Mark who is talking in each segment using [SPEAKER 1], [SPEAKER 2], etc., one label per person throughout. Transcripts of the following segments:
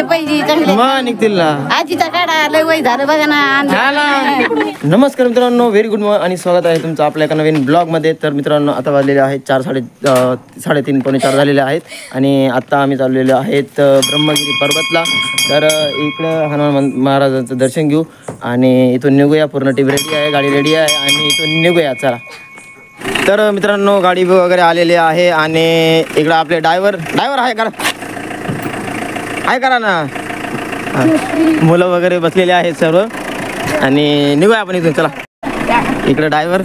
[SPEAKER 1] पाहिजे चांगले
[SPEAKER 2] मग निघतील ना.
[SPEAKER 1] आजीचा काढा लय वय झालं बघा ना.
[SPEAKER 2] नमस्कार मित्रांनो, व्हेरी गुड मॉर्निंग आणि स्वागत आहे तुमचं आपल्या एका नवीन ब्लॉगमध्ये. तर मित्रांनो, आता वाजलेले आहेत 3:30 पावणे 4 झालेले आहेत आणि आत्ता आम्ही चाललेलो आहेत ब्रह्मगिरी पर्वतला. तर इकडं हनुमान महाराजांचं दर्शन घेऊ आणि इथून निघूया. पूर्ण टीम रेडी आहे, गाडी रेडी आहे आणि इथून निघूया. चला. तर मित्रांनो, गाडी वगैरे आलेली आहे आणि इकडं आपले ड्रायव्हर आहे करा ना. मुलं वगैरे बसलेले आहेत सर्व आणि निघूया आपण इथून. चला. इकडे ड्रायव्हर,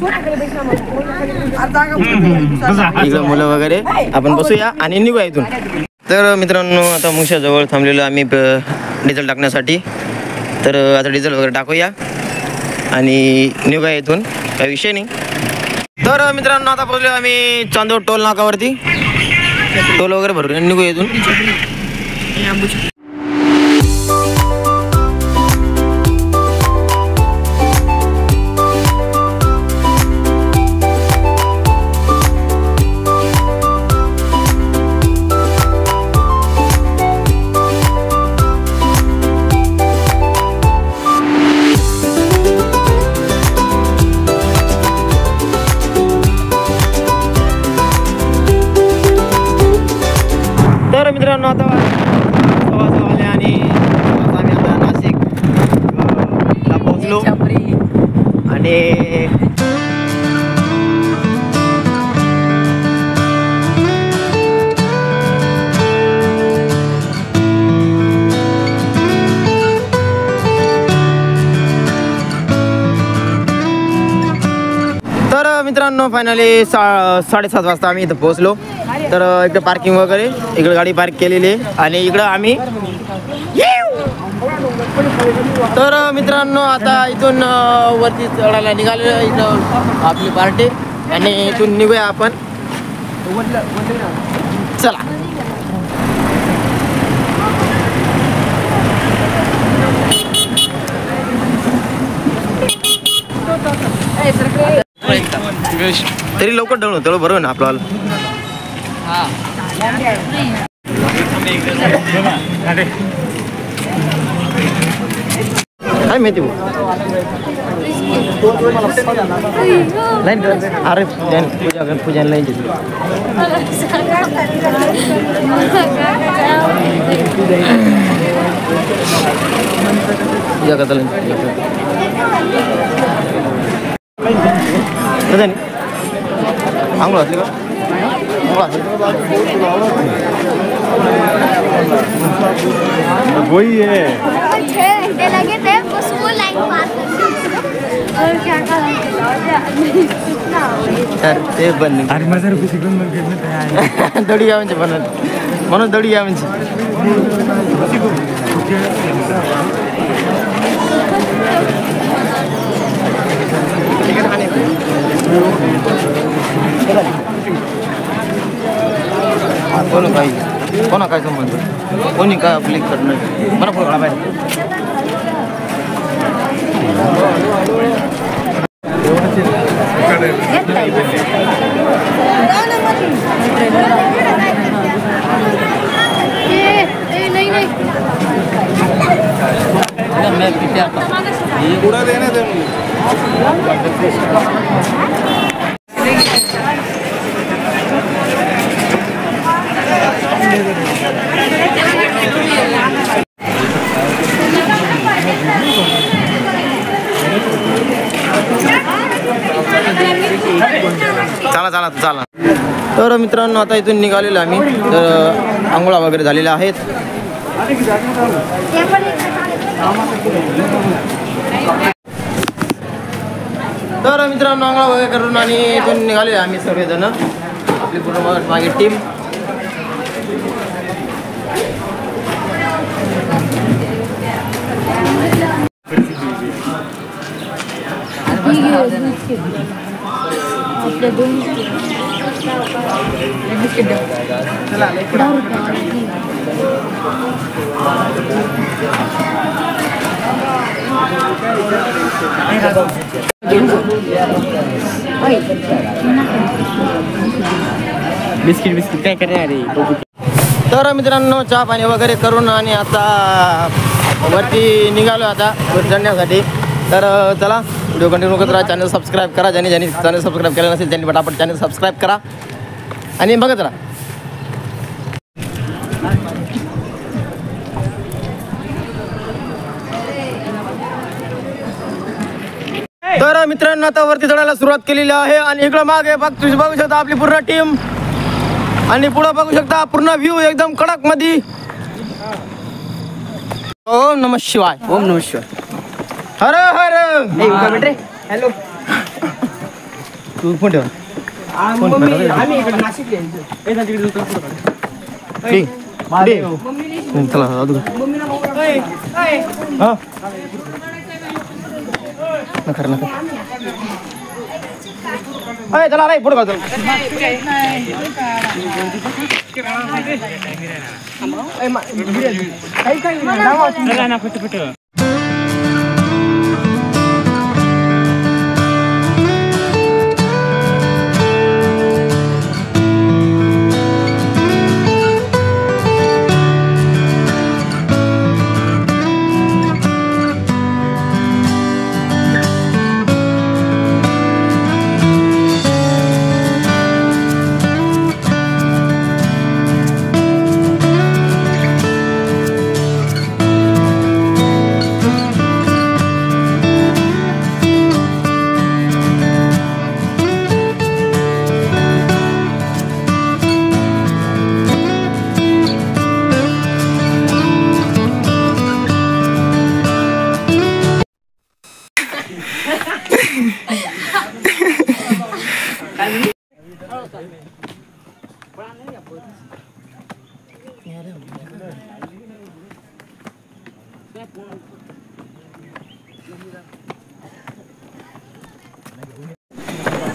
[SPEAKER 2] इकडं मुलं वगैरे, आपण बसूया आणि निघूया इथून. तर मित्रांनो, आता मुंशाजवळ थांबलेलो आम्ही डिझेल टाकण्यासाठी. तर आता डिझेल वगैरे टाकूया आणि निघूया इथून, काही विषय नाही. तर मित्रांनो, आता पोहोचलो आम्ही चांदोड टोल नाकावरती. टोल वगैरे भरून निघूया इथून. तर मित्रांनो, आता आले आणि आम्ही आता नाशिकला पोहोचलो आणि मित्रांनो फायनली 7:30 वाजता आम्ही इथं पोहोचलो. तर इकडे पार्किंग वगैरे, इकडे गाडी पार्क केलेली आहे आणि इकडं आम्ही. तर मित्रांनो, आता इथून वरती चढायला निघालो. इथं आपली पार्टी आणि इथून निघूया आपण. चला. तरी लवकर डाऊन होतं बरोबर ना आपल्याला. काय माहिती लाईन. अरे पूजा लाईन पूजा करता लाईन आंघोळ असली का.
[SPEAKER 3] वही है
[SPEAKER 4] 6 घंटे लगे थे उसको लाइन पार और क्या
[SPEAKER 2] तर ते बन
[SPEAKER 3] अरे माझा रुपये शिकून मग घेतलं तयार
[SPEAKER 2] दडी या म्हणजे म्हणून दडी या म्हणजे. कोणा काय संबंध, कोणी काय आपली करणं मला पुढे पाहिजे. चला. तर मित्रांनो, आता इथून निघालेलो आम्ही. तर आंघोळा वगैरे झालेल्या आहेत. तर मित्रांनो, आंघोळा वगैरे करून आणि इथून निघाले आम्ही सर्वजण, आपली पूर्ण मागे टीम.
[SPEAKER 3] बिस्किट बिस्किट काय करणार रे.
[SPEAKER 2] तर मित्रांनो चहा पाणी वगैरे करून आणि आता वरती निघालो आता वर चढण्यासाठी. तर चला व्हिडिओ कंटिन्यू करत राहा. चॅनल सबस्क्राईब करा. ज्यांनी चॅनल सबस्क्राईब केलं नसेल त्यांनी पटापट चॅनल सबस्क्राईब करा आणि बघत राहा. तर मित्रांनो आता वरती चढायला सुरुवात केलेली आहे आणि इकडं मागे तुम्ही बघू शकता आपली पूर्ण टीम आणि पुढं बघू शकता पूर्ण व्ह्यू एकदम कडक मध्ये. ओम नमः शिवाय. ओम नमः शिवाय. हर हर. हॅलो तू फोन ठेव. चला रे पुढे चल.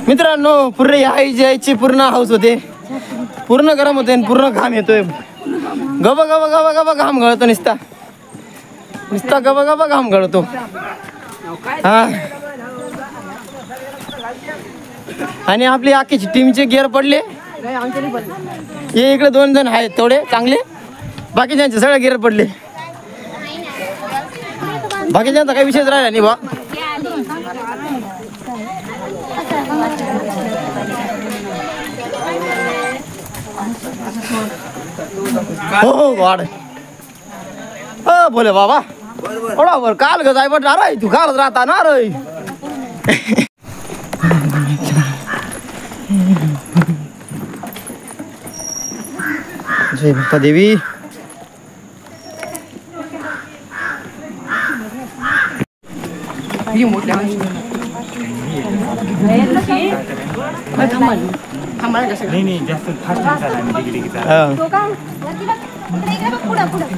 [SPEAKER 2] मित्रांनो पूर्ण यायची पूर्ण हाऊस होते. पूर्ण गरम होते आणि पूर्ण घाम येतोय. गबा गबा गबा गबा घाम गळतो. नुसता गबा गबा घाम गळतो. हा आणि आपली आखीची टीमचे गिअर पडले. हे इकडे 2 जण आहेत तेवढे चांगले. बाकीच्यांचे सगळे गिअर पडले. बाकीच्यांचा काही विषयच राहिला नाही बा. हो वाढ हो बोले बाबा बरोबर काल ग जाय पडणार रे. तू कालच राहता ना रे. जय माता देवी.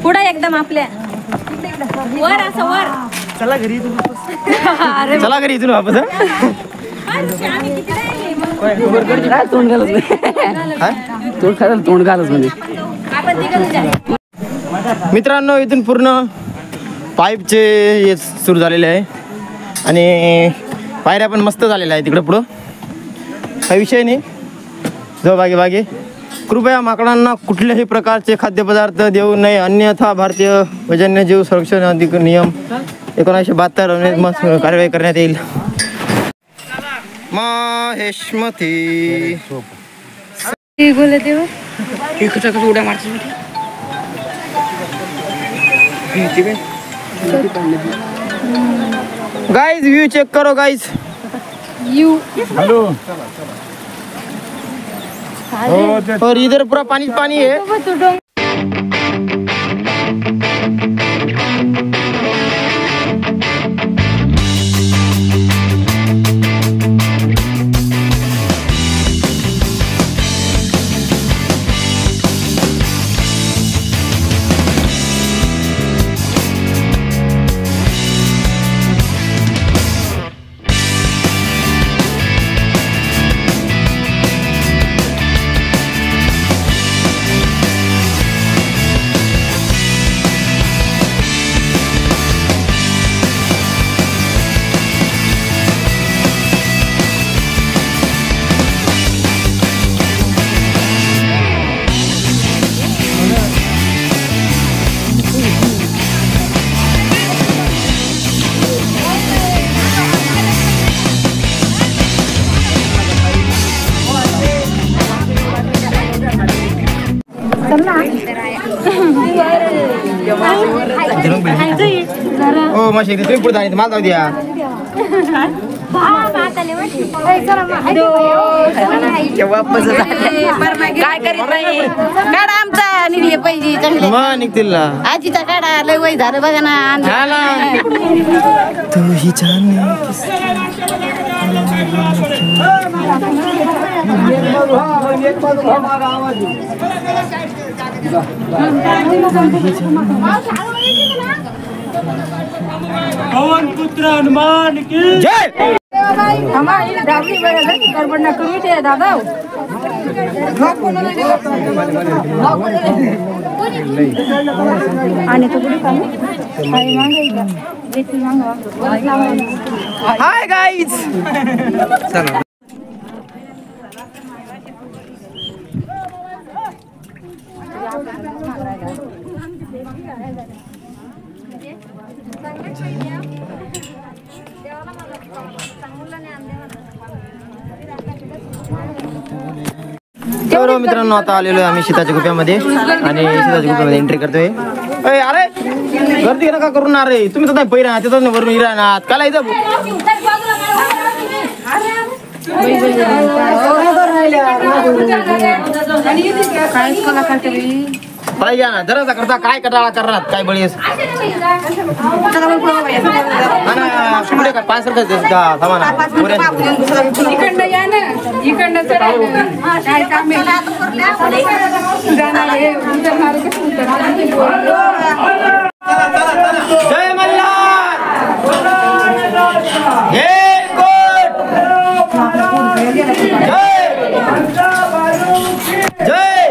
[SPEAKER 1] पुढे एकदम आपल्या वर असं वर.
[SPEAKER 2] चला घरी इथून वापस.
[SPEAKER 1] तोंड घालच म्हणजे
[SPEAKER 2] मित्रांनो इथून पूर्ण पाईपचे हे सुरू झालेले आहे आणि पायऱ्या पण मस्त झालेल्या आहे. तिकडे पुढं काही विषय नाही. जो बागे कृपया माकडांना कुठल्याही प्रकारचे खाद्यपदार्थ देऊ नये अन्यथा भारतीय वन्यजीव संरक्षण अधिक नियम 1972 कारवाई करण्यात येईल. महेशमती
[SPEAKER 1] उड्या मारतो.
[SPEAKER 2] गाइस व्यू चेक करो गाइस.
[SPEAKER 3] हेलो.
[SPEAKER 2] और इधर पूरा पानी है. हो माशी तुम्ही पुढे जाणे मला जाऊ द्या वापस
[SPEAKER 1] काय करीत नाही काढा आमचा निघले पाहिजे चांगले
[SPEAKER 2] मग निघतील ना
[SPEAKER 1] आजीचा काढा लय वय झालं बघा ना
[SPEAKER 2] हा ना तू ही जाने
[SPEAKER 3] पवन पुत्र हनुमान की
[SPEAKER 2] जय
[SPEAKER 1] हमारी डाबरी बरं गडबड करू ते दादा आणि तो कुठे काम काय मागायचा देखील मागा
[SPEAKER 2] हाय गाईज चला तर मित्रांनो आता आलेलो आहे आम्ही सीताच्या गुप्यामध्ये आणि सीताच्या गुप्यामध्ये एंट्री करतोय अरे गर्दी नका करून ना रे तुम्ही तर नाही पहिरा तिथं वरून हिरा ना काला इथं पाहिजे ना जरा करता काय कटाळा करणार काय बळीस पुढे काय 5 रुपये सामान
[SPEAKER 1] इकडनं या ना इकडनं काय काम जाणार उतरणार
[SPEAKER 2] जय मल्हार हे कोट जय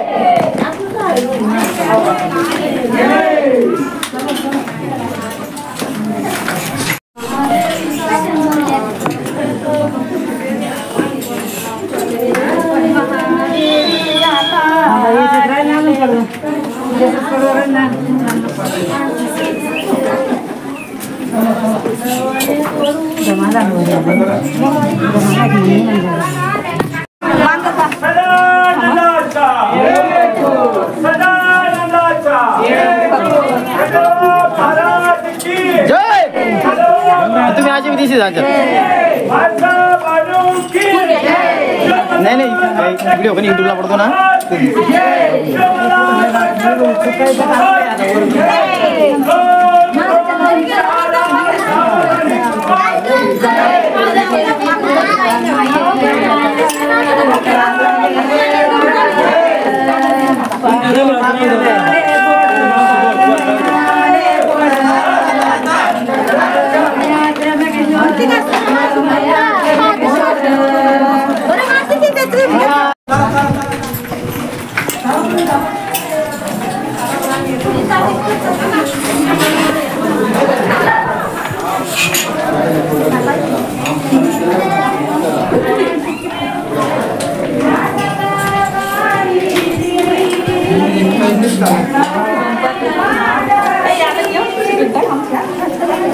[SPEAKER 2] जय तुम्ही आजी दिशी जायचं नाही नाही व्हिडिओ पण युट्यूबला पडतो ना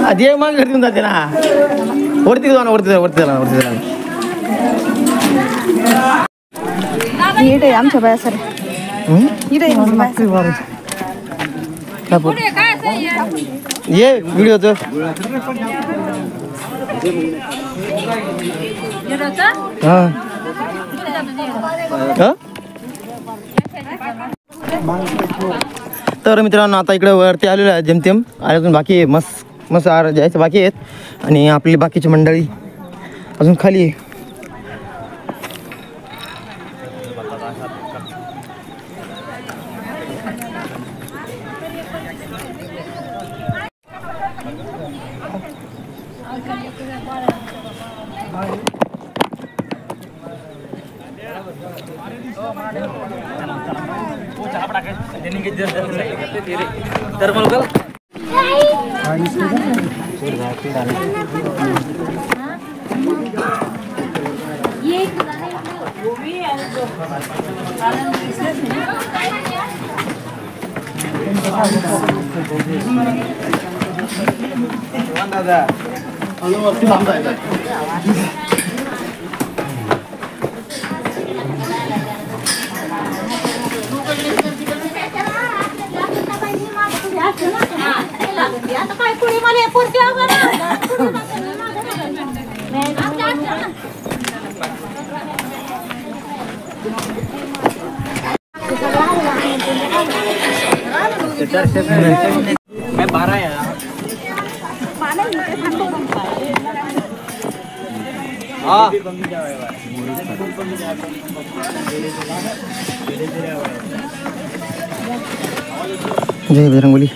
[SPEAKER 2] आधी मग घरी जाते ना वरती जाऊ ना वरती चला
[SPEAKER 1] इकडे आमच्या बाया सर इकडे
[SPEAKER 2] ये व्हिडिओ तर तर मित्रांनो आता इकडे वरती आलेलो आहे जेमतेम आणि अजून बाकी आहे मस्त जायचं बाकी आहेत आणि आपली बाकीची मंडळी अजून खाली आहे
[SPEAKER 4] आता काय पुढे मला
[SPEAKER 3] मैं 12 यार हाँ
[SPEAKER 2] जय बजरंगबली.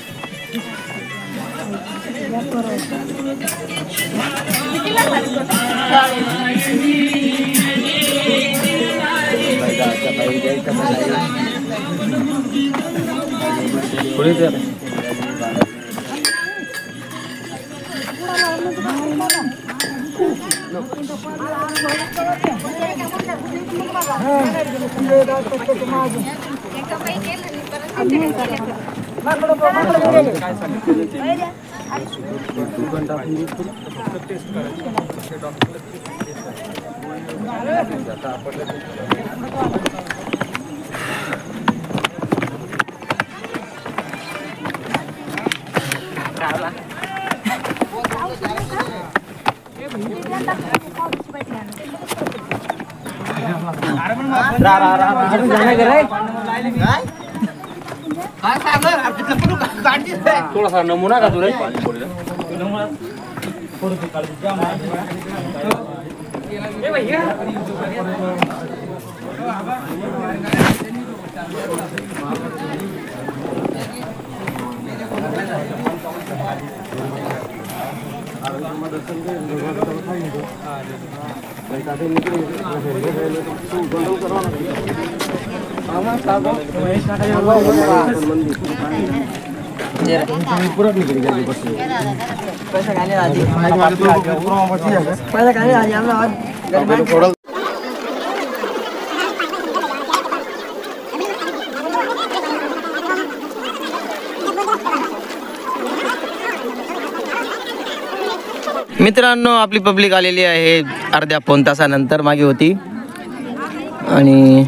[SPEAKER 3] थोड़ा सा नमूना का दूर
[SPEAKER 2] मित्रांनो, आपली पब्लिक आलेली आहे अर्ध्या पाऊण तासानंतर. मागे होती. आणि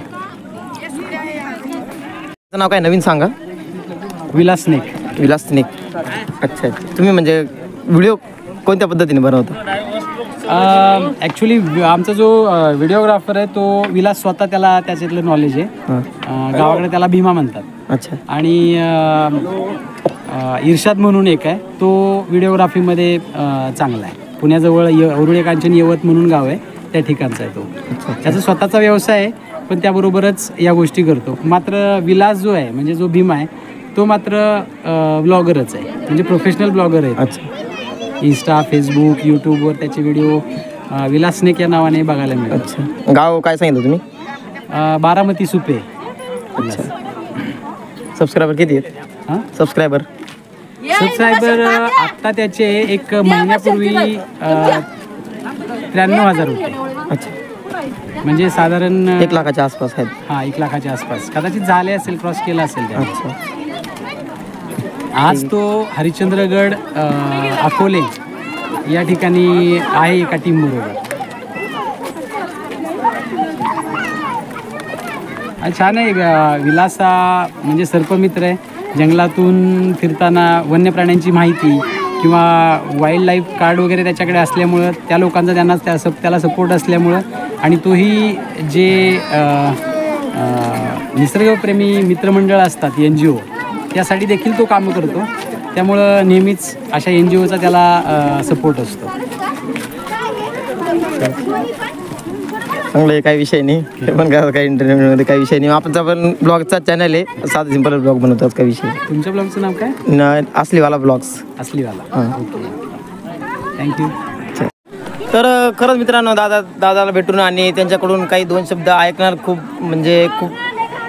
[SPEAKER 2] नाव काय नवीन सांगा.
[SPEAKER 3] विलास स्नेक.
[SPEAKER 2] विलास स्नेक. अच्छा, तुम्ही म्हणजे व्हिडिओ कोणत्या पद्धतीने बनवता?
[SPEAKER 3] ॲक्च्युली आमचा जो व्हिडिओग्राफर आहे तो विलास स्वतः, त्याला त्याच्यातलं नॉलेज आहे. गावाकडे त्याला भीमा म्हणतात.
[SPEAKER 2] अच्छा.
[SPEAKER 3] आणि इर्शाद म्हणून एक आहे, तो व्हिडिओग्राफीमध्ये चांगला आहे. पुण्याजवळ औरुळे कांचन यवत म्हणून गाव आहे, त्या ठिकाणचा आहे तो. त्याचा स्वतःचा व्यवसाय आहे, पण त्याबरोबरच या गोष्टी करतो. मात्र विलास जो आहे, म्हणजे जो भीमा आहे, तो मात्र ब्लॉगरच आहे, म्हणजे प्रोफेशनल ब्लॉगर आहे.
[SPEAKER 2] अच्छा.
[SPEAKER 3] इंस्टा, फेसबुक, यूट्यूबवर त्याचे व्हिडिओ विलास स्नेक या नावाने बघायला मिळतात.
[SPEAKER 2] अच्छा. गाव काय सांगितलं तुम्ही?
[SPEAKER 3] बारामती सुपे.
[SPEAKER 2] अच्छा. सबस्क्रायबर किती आहेत?
[SPEAKER 3] हां,
[SPEAKER 2] सबस्क्रायबर
[SPEAKER 3] आत्ता त्याचे एक महिन्यापूर्वी 93,000 होते.
[SPEAKER 2] अच्छा.
[SPEAKER 3] म्हणजे साधारण
[SPEAKER 2] 1 लाखाच्या आसपास आहेत.
[SPEAKER 3] हां, 1 लाखाच्या आसपास कदाचित झाले असेल, क्रॉस केला असेल त्या.
[SPEAKER 2] अच्छा.
[SPEAKER 3] आज तो हरिश्चंद्रगड अकोले या ठिकाणी आहे एका टीम बरोबर. छान आहे. विलास हा म्हणजे सर्पमित्र आहे. जंगलातून फिरताना वन्य प्राण्यांची माहिती किंवा वाईल्ड लाईफ कार्ड वगैरे त्याच्याकडे असल्यामुळं, त्या लोकांचा त्याला सपोर्ट असल्यामुळं, आणि तोही जे निसर्गप्रेमी मित्रमंडळ असतात NGO, त्यासाठी देखील तो काम करतो. त्यामुळं नेहमीच अशा NGOचा त्याला सपोर्ट असतो.
[SPEAKER 2] चांगलं आहे, काही विषय नाही. हे पण काही इंटरनेटमध्ये काही विषय नाही. आपला पण ब्लॉगचा चॅनल आहे, साधा सिंपल ब्लॉग बनवतात, काही विषय.
[SPEAKER 3] तुमच्या ब्लॉगचं नाव काय?
[SPEAKER 2] असलीवाला ब्लॉग्स.
[SPEAKER 3] असलीवाला.
[SPEAKER 2] हां,
[SPEAKER 3] ओके, थँक्यू.
[SPEAKER 2] तर खरंच मित्रांनो, दादाला भेटून आणि त्यांच्याकडून काही 2 शब्द ऐकणार खूप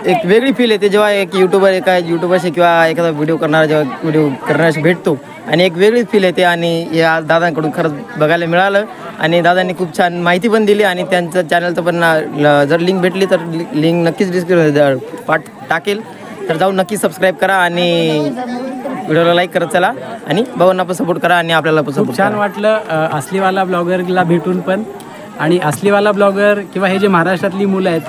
[SPEAKER 2] एक वेगळी फील येते. जेव्हा एक यूट्यूबरशी किंवा एखादा व्हिडिओ करणाऱ्याशी भेटतो, आणि एक वेगळीच फील येते. आणि या दादांकडून खरंच बघायला मिळालं. आणि दादांनी खूप छान माहिती पण दिली. आणि त्यांचं चॅनलचं पण जर लिंक भेटली तर लिंक नक्कीच डिस्क्रिप्शन टाकेल, तर जाऊन नक्की सबस्क्राईब करा आणि व्हिडिओला लाईक करत चला, आणि भावांना पण सपोर्ट करा आणि आपल्याला पण सपोर्ट.
[SPEAKER 3] छान वाटलं असलीवाला ब्लॉगरला भेटून पण. आणि असलीवाला ब्लॉगर किंवा हे जे महाराष्ट्रातली मुलं आहेत,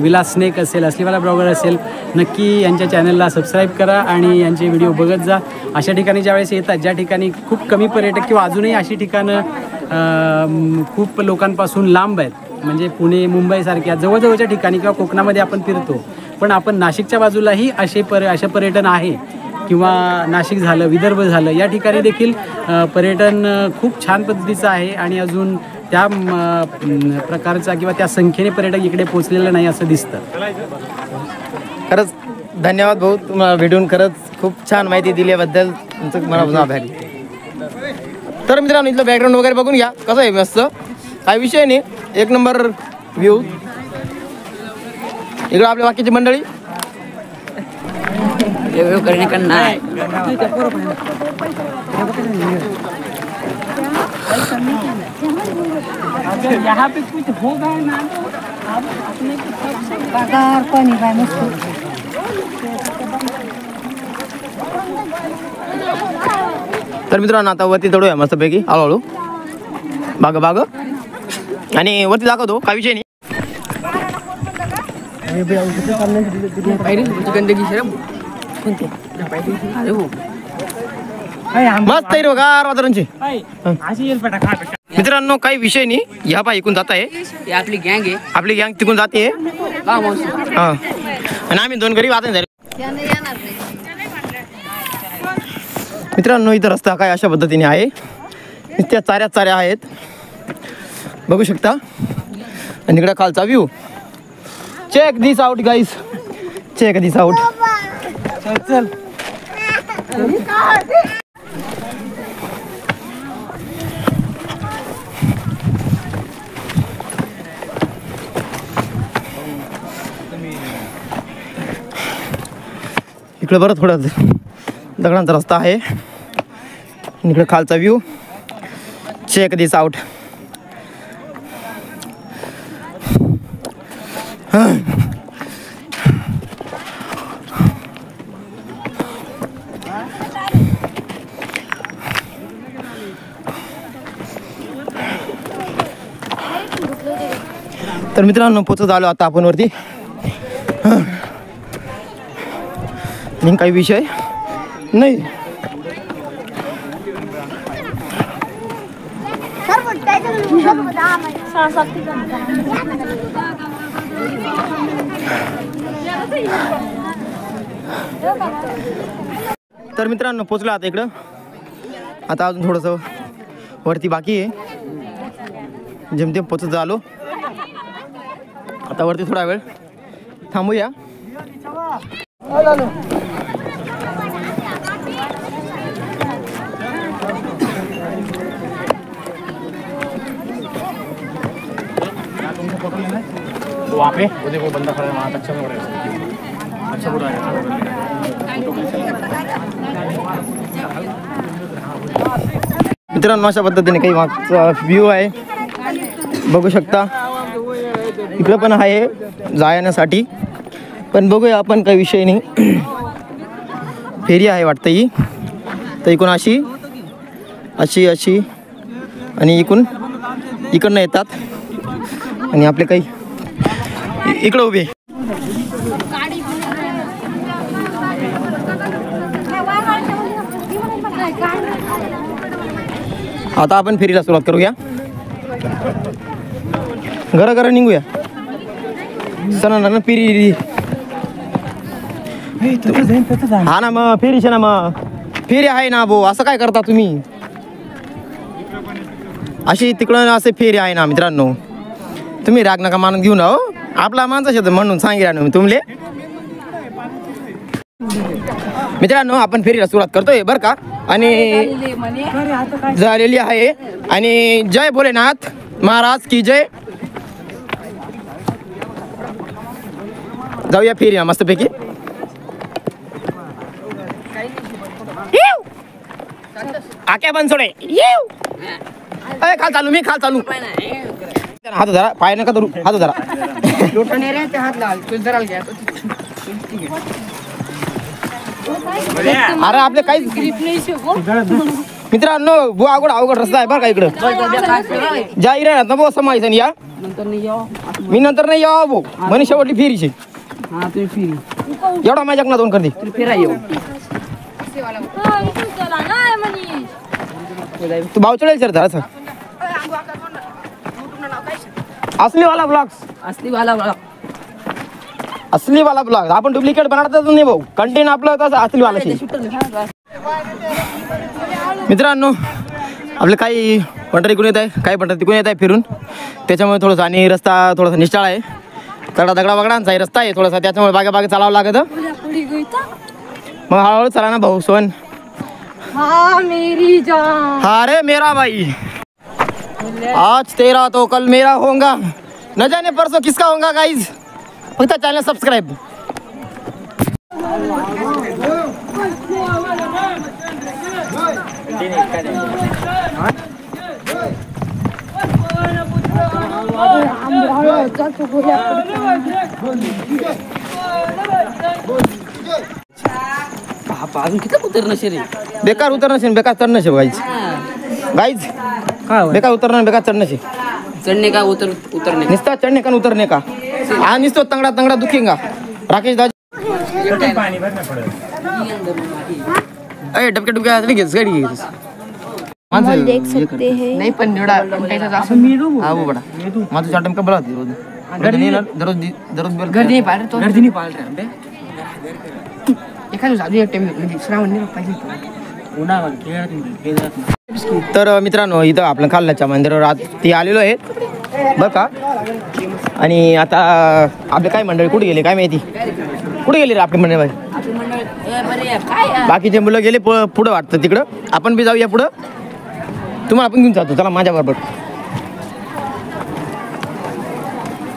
[SPEAKER 3] विलास स्नेक असेल, असलीवाला ब्लॉगर असेल, नक्की यांच्या चॅनलला सबस्क्राईब करा आणि यांचे व्हिडिओ बघत जा. अशा ठिकाणी ज्यावेळेस येतात, ज्या ठिकाणी खूप कमी पर्यटक किंवा अजूनही अशी ठिकाणं खूप लोकांपासून लांब आहेत, म्हणजे पुणे मुंबईसारख्या जवळजवळच्या ठिकाणी किंवा कोकणामध्ये आपण फिरतो, पण आपण नाशिकच्या बाजूलाही अशा पर्यटन आहे किंवा नाशिक झालं, विदर्भ झालं, या ठिकाणी देखील पर्यटन खूप छान पद्धतीचं आहे आणि अजून त्या प्रकारचा किंवा त्या संख्येने पर्यटक इकडे पोचलेलं नाही असं दिसतं.
[SPEAKER 2] खरंच धन्यवाद भाऊ, तुम्हाला भेटून खरंच खूप छान माहिती दिल्याबद्दल तुमचं मनापासून आभारी. तर मित्रांनो, इथलं बॅकग्राऊंड वगैरे बघून घ्या कसं आहे, मस्त काही विषय नाही, एक नंबर व्ह्यू. इकडं आपल्या बाकीची मंडळी तर मित्रांनो आता वरती चढूया मस्तपैकी हळूहळू, बाग आणि वरती दाखवतो, काही विषय नाही. मस्त हिरवगार वातावरणची. मित्रांनो काही विषय नाही, ह्या पाय इकून जात आहे,
[SPEAKER 5] आपली गँग आहे,
[SPEAKER 2] आपली गँग तिकून जाते हा, आणि आम्ही दोन गरीब आता झाले. मित्रांनो इथं रस्ता काय अशा पद्धतीने आहे, त्या चाऱ्या आहेत बघू शकता, आणि इकडे खालचा व्ह्यू. चेक दिस आउट गाईस, चेक दिस आउट. चल इकडे बरं थोडा दगडांचा रस्ता आहे, इकडे खालचा व्ह्यू. चेक दिस आउट. तर मित्रांनो पोचत आलो आता आपण वरती, काही विषय नाही. तर मित्रांनो पोचलो आता इकडं, आता अजून थोडंसं वरती बाकी आहे, जेमतेम पोचत आलो. आता वरती थोडा वेळ थांबूया.
[SPEAKER 6] वहाँ पे वो देखो बंदा खड़ा है वहाँ, अच्छा हो रहा है, अच्छा बुरा है.
[SPEAKER 2] मित्रांनो अशा पद्धतीने काही मागचा व्ह्यू आहे बघू शकता. इकडं पण आहे जाण्यासाठी, पण बघूया आपण, काही विषय नाही. फेरी आहे वाटतं ही, तर इकडून अशी आणि इकडनं येतात, आणि आपले काही इकडं उभे. आता आपण फेरीला सुरुवात करूया, घरा निघूया. सण फेरी हा ना, मग फेरीचे ना, मग फेरी आहे ना भाऊ, असं काय करता तुम्ही, अशी तिकडं असे फेरी आहे ना. मित्रांनो तुम्ही राग नका मानून घेऊन हो, आपला माणसा शब्द म्हणून सांगितलं ना तुमले. मित्रांनो आपण फेरीला सुरुवात करतोय बरं का, आणि झालेली आहे. आणि जय भोलेनाथ महाराज की जय. जाऊया फेरीला मस्तपैकी. आक्या बनसोडे खाल चालू, मी खाल चालू. हात धरा, पाय नका धरू, हात धरा. अरे आपले काहीच मित्रांनो बो अवघड रस्ता आहे बरं का इकडं जाहीर आहे ना बो समायचं आणि या मी नंतर नाही यावं भाऊ म्हणे शेवटली फेरीची एवढा माझ्या ना दोन करते तू भाव चढेल सर जरा असली वाला ब्लॉग आपण डुप्लिकेट बनवतच नाही भाऊ कंटेंट आपलं तसं असली वाला मित्रांनो आपलं काही पंढरी कोण येत आहे काही पंढरी तिकडून येत आहे फिरून त्याच्यामुळे थोडंसं आणि रस्ता थोडासा निष्ठाळ आहे दगडा वगडांचा आहे रस्ता आहे थोडासा त्याच्यामुळे बागे चालावं लागत मग हळूहळू चला ना भाऊ सोन हा रे मेरा भाई आज तेरा तो कल मेरा होगा न जाने परसों किसका होगा गाइज फक्त चॅनल सबस्क्राईब
[SPEAKER 5] अजून किती उतरणं रे
[SPEAKER 2] बेकार उतरणं बेकार चढणं शे गाईज बेकार उतरणं बेकार चढणं शे
[SPEAKER 5] चढणे का उतरणे
[SPEAKER 2] निस्ता चढ़ने का उतरने का आ निस्तो तंगड़ा दुखेगा राकेश दादा अरे डबके गाड़ी
[SPEAKER 1] देख सकते हैं
[SPEAKER 2] नहीं पण निवडा हा वो बड़ा माझं चाटम का बोलावते रोज दररोज
[SPEAKER 5] गर्दी नाही पाहिलं एखादं जादू टाइम म्हणजे श्रावण नाही पाहिजे
[SPEAKER 2] तर मित्रांनो इथं आपलं खालनाच्या मंदिरावर आज ती आलेलो आहे बरं का आणि आता आपले काय मंडळी कुठे गेले काय माहिती कुठे गेले रे आपले मंडळी बाकीचे मुलं गेले पुढं वाटतं तिकडं आपण बी जाऊया पुढं तुम्हाला आपण घेऊन जातो चला माझ्याबरोबर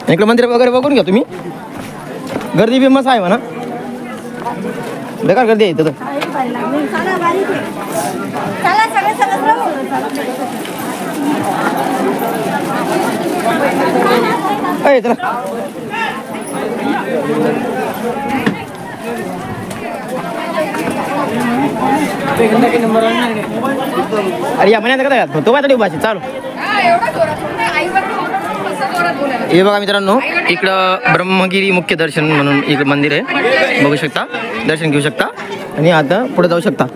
[SPEAKER 2] इकडं मंदिर वगैरे बघून घ्या तुम्ही गर्दी बी मस्त आहे म्हणा बेकार गर्दी आहे इथं चला अरे या महिन्यात काय तो काय तरी भाषेत चालू हे बघा मित्रांनो इकडं ब्रह्मगिरी मुख्य दर्शन म्हणून इकडं मंदिर आहे बघू शकता दर्शन घेऊ शकता आणि आता पुढे जाऊ शकता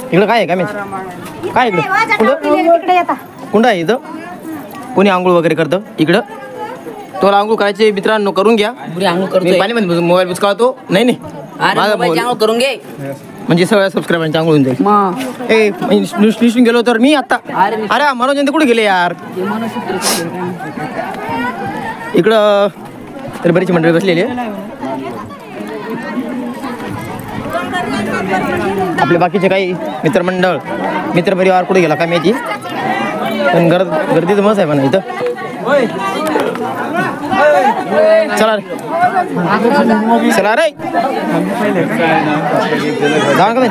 [SPEAKER 2] इकडं काय आहे का मी काय इकडं कुंड आहे इथं कोणी आंघोळ वगैरे करतं इकडं तुला आंघोळ करायचे मित्रांनो करून घ्या पाणीमध्ये मोबाईल बुचकाळतो नाही
[SPEAKER 5] करून घे
[SPEAKER 2] म्हणजे सगळ्या सबस्क्रायबरांची आंघोळ होऊन जाईल ए निसून गेलो तर मी आता अरे मनोजन कुठे गेले यार इकडं तरी बरीच मंडळी बसलेली आहे आपले बाकीचे काही मित्रमंडळ मित्रपरिवार कुठे गेला काय माहिती पण गर्दी तर मस्त आहे म्हणा इथं चला रे चला रे जाण का नाही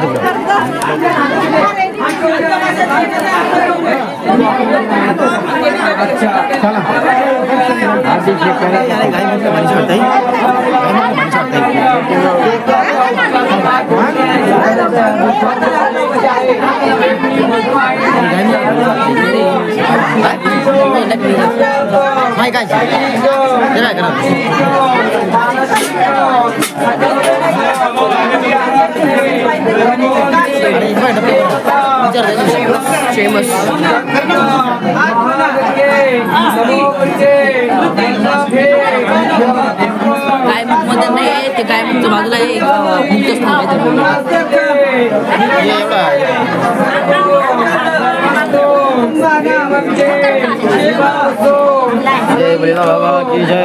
[SPEAKER 2] माय काय
[SPEAKER 5] फेमस गायमुखमध्ये नाही आहे ते गायमुखच्या बाजूला
[SPEAKER 2] जय बलिदा बाबा की जय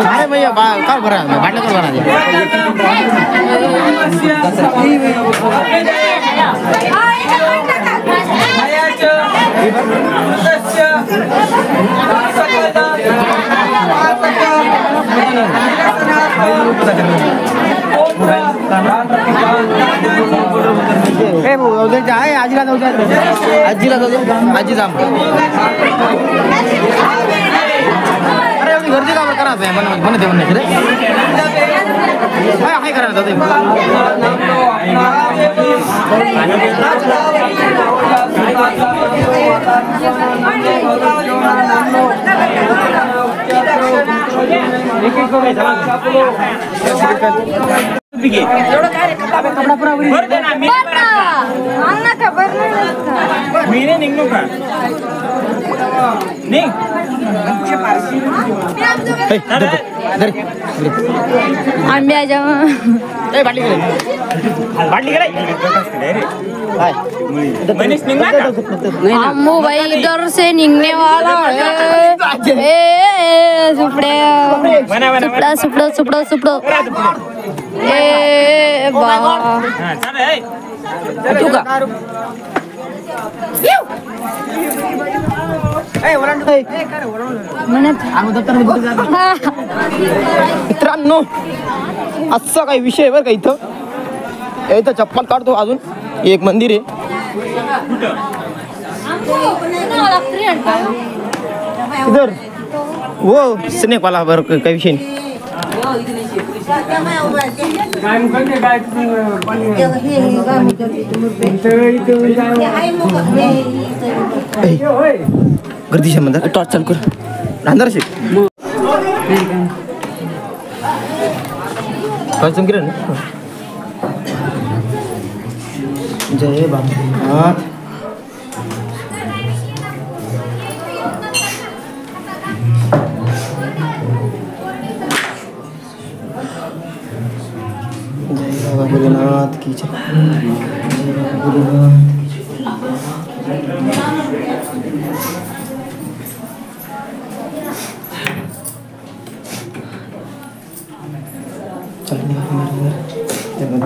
[SPEAKER 2] अरे भैया का भरा बाटल्या का आहे आजीला जाऊ आजीला जाऊ आजी जाम अरे एवढी गर्दी का करा म्हणते म्हणते काय करा
[SPEAKER 1] अम्मू भाई इधर से निकलने वाला है सुपड़े सुपड़ा सुपड़ा सुपड़ा ए बाबा
[SPEAKER 2] मित्रांनो असा काही विषय आहे बरं का इथं चप्पल काढतो अजून एक मंदिर आहे इधर वो स्नेक वाला बरं काही विषय नाही गर्दी म्हणतात टॉर्च चालू कर अंधार शेक किरण जय बाबा भोलेनाथ की जय भोलेनाथ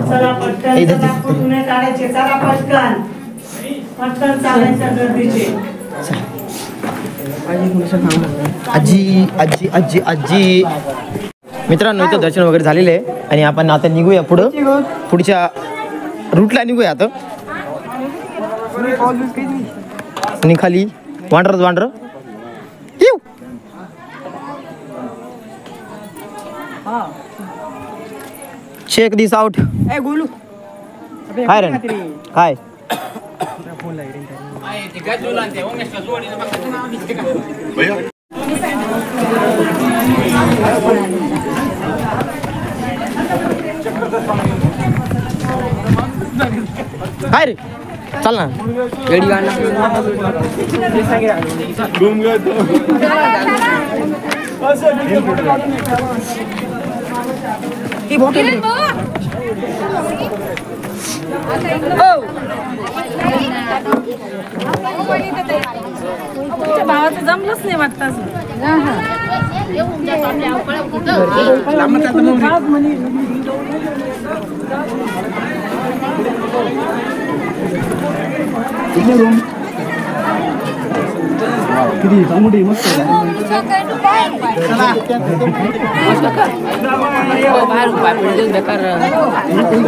[SPEAKER 7] चला पटकन कुठून काढायचे चला पटकन पटकन चालायचं गर्दीचे
[SPEAKER 2] आजी आजी आजी आजी मित्रांनो इथं दर्शन वगैरे झालेलं आहे आणि आपण आता निघूया पुढच्या रूटला निघूया आता आणि खाली वांडर येऊ चेक दिस आउट काय रे काय काय रे चल ना
[SPEAKER 5] रेडी
[SPEAKER 7] भावाचं जमलंच नाही वाटतं
[SPEAKER 3] किती मोठी मस्त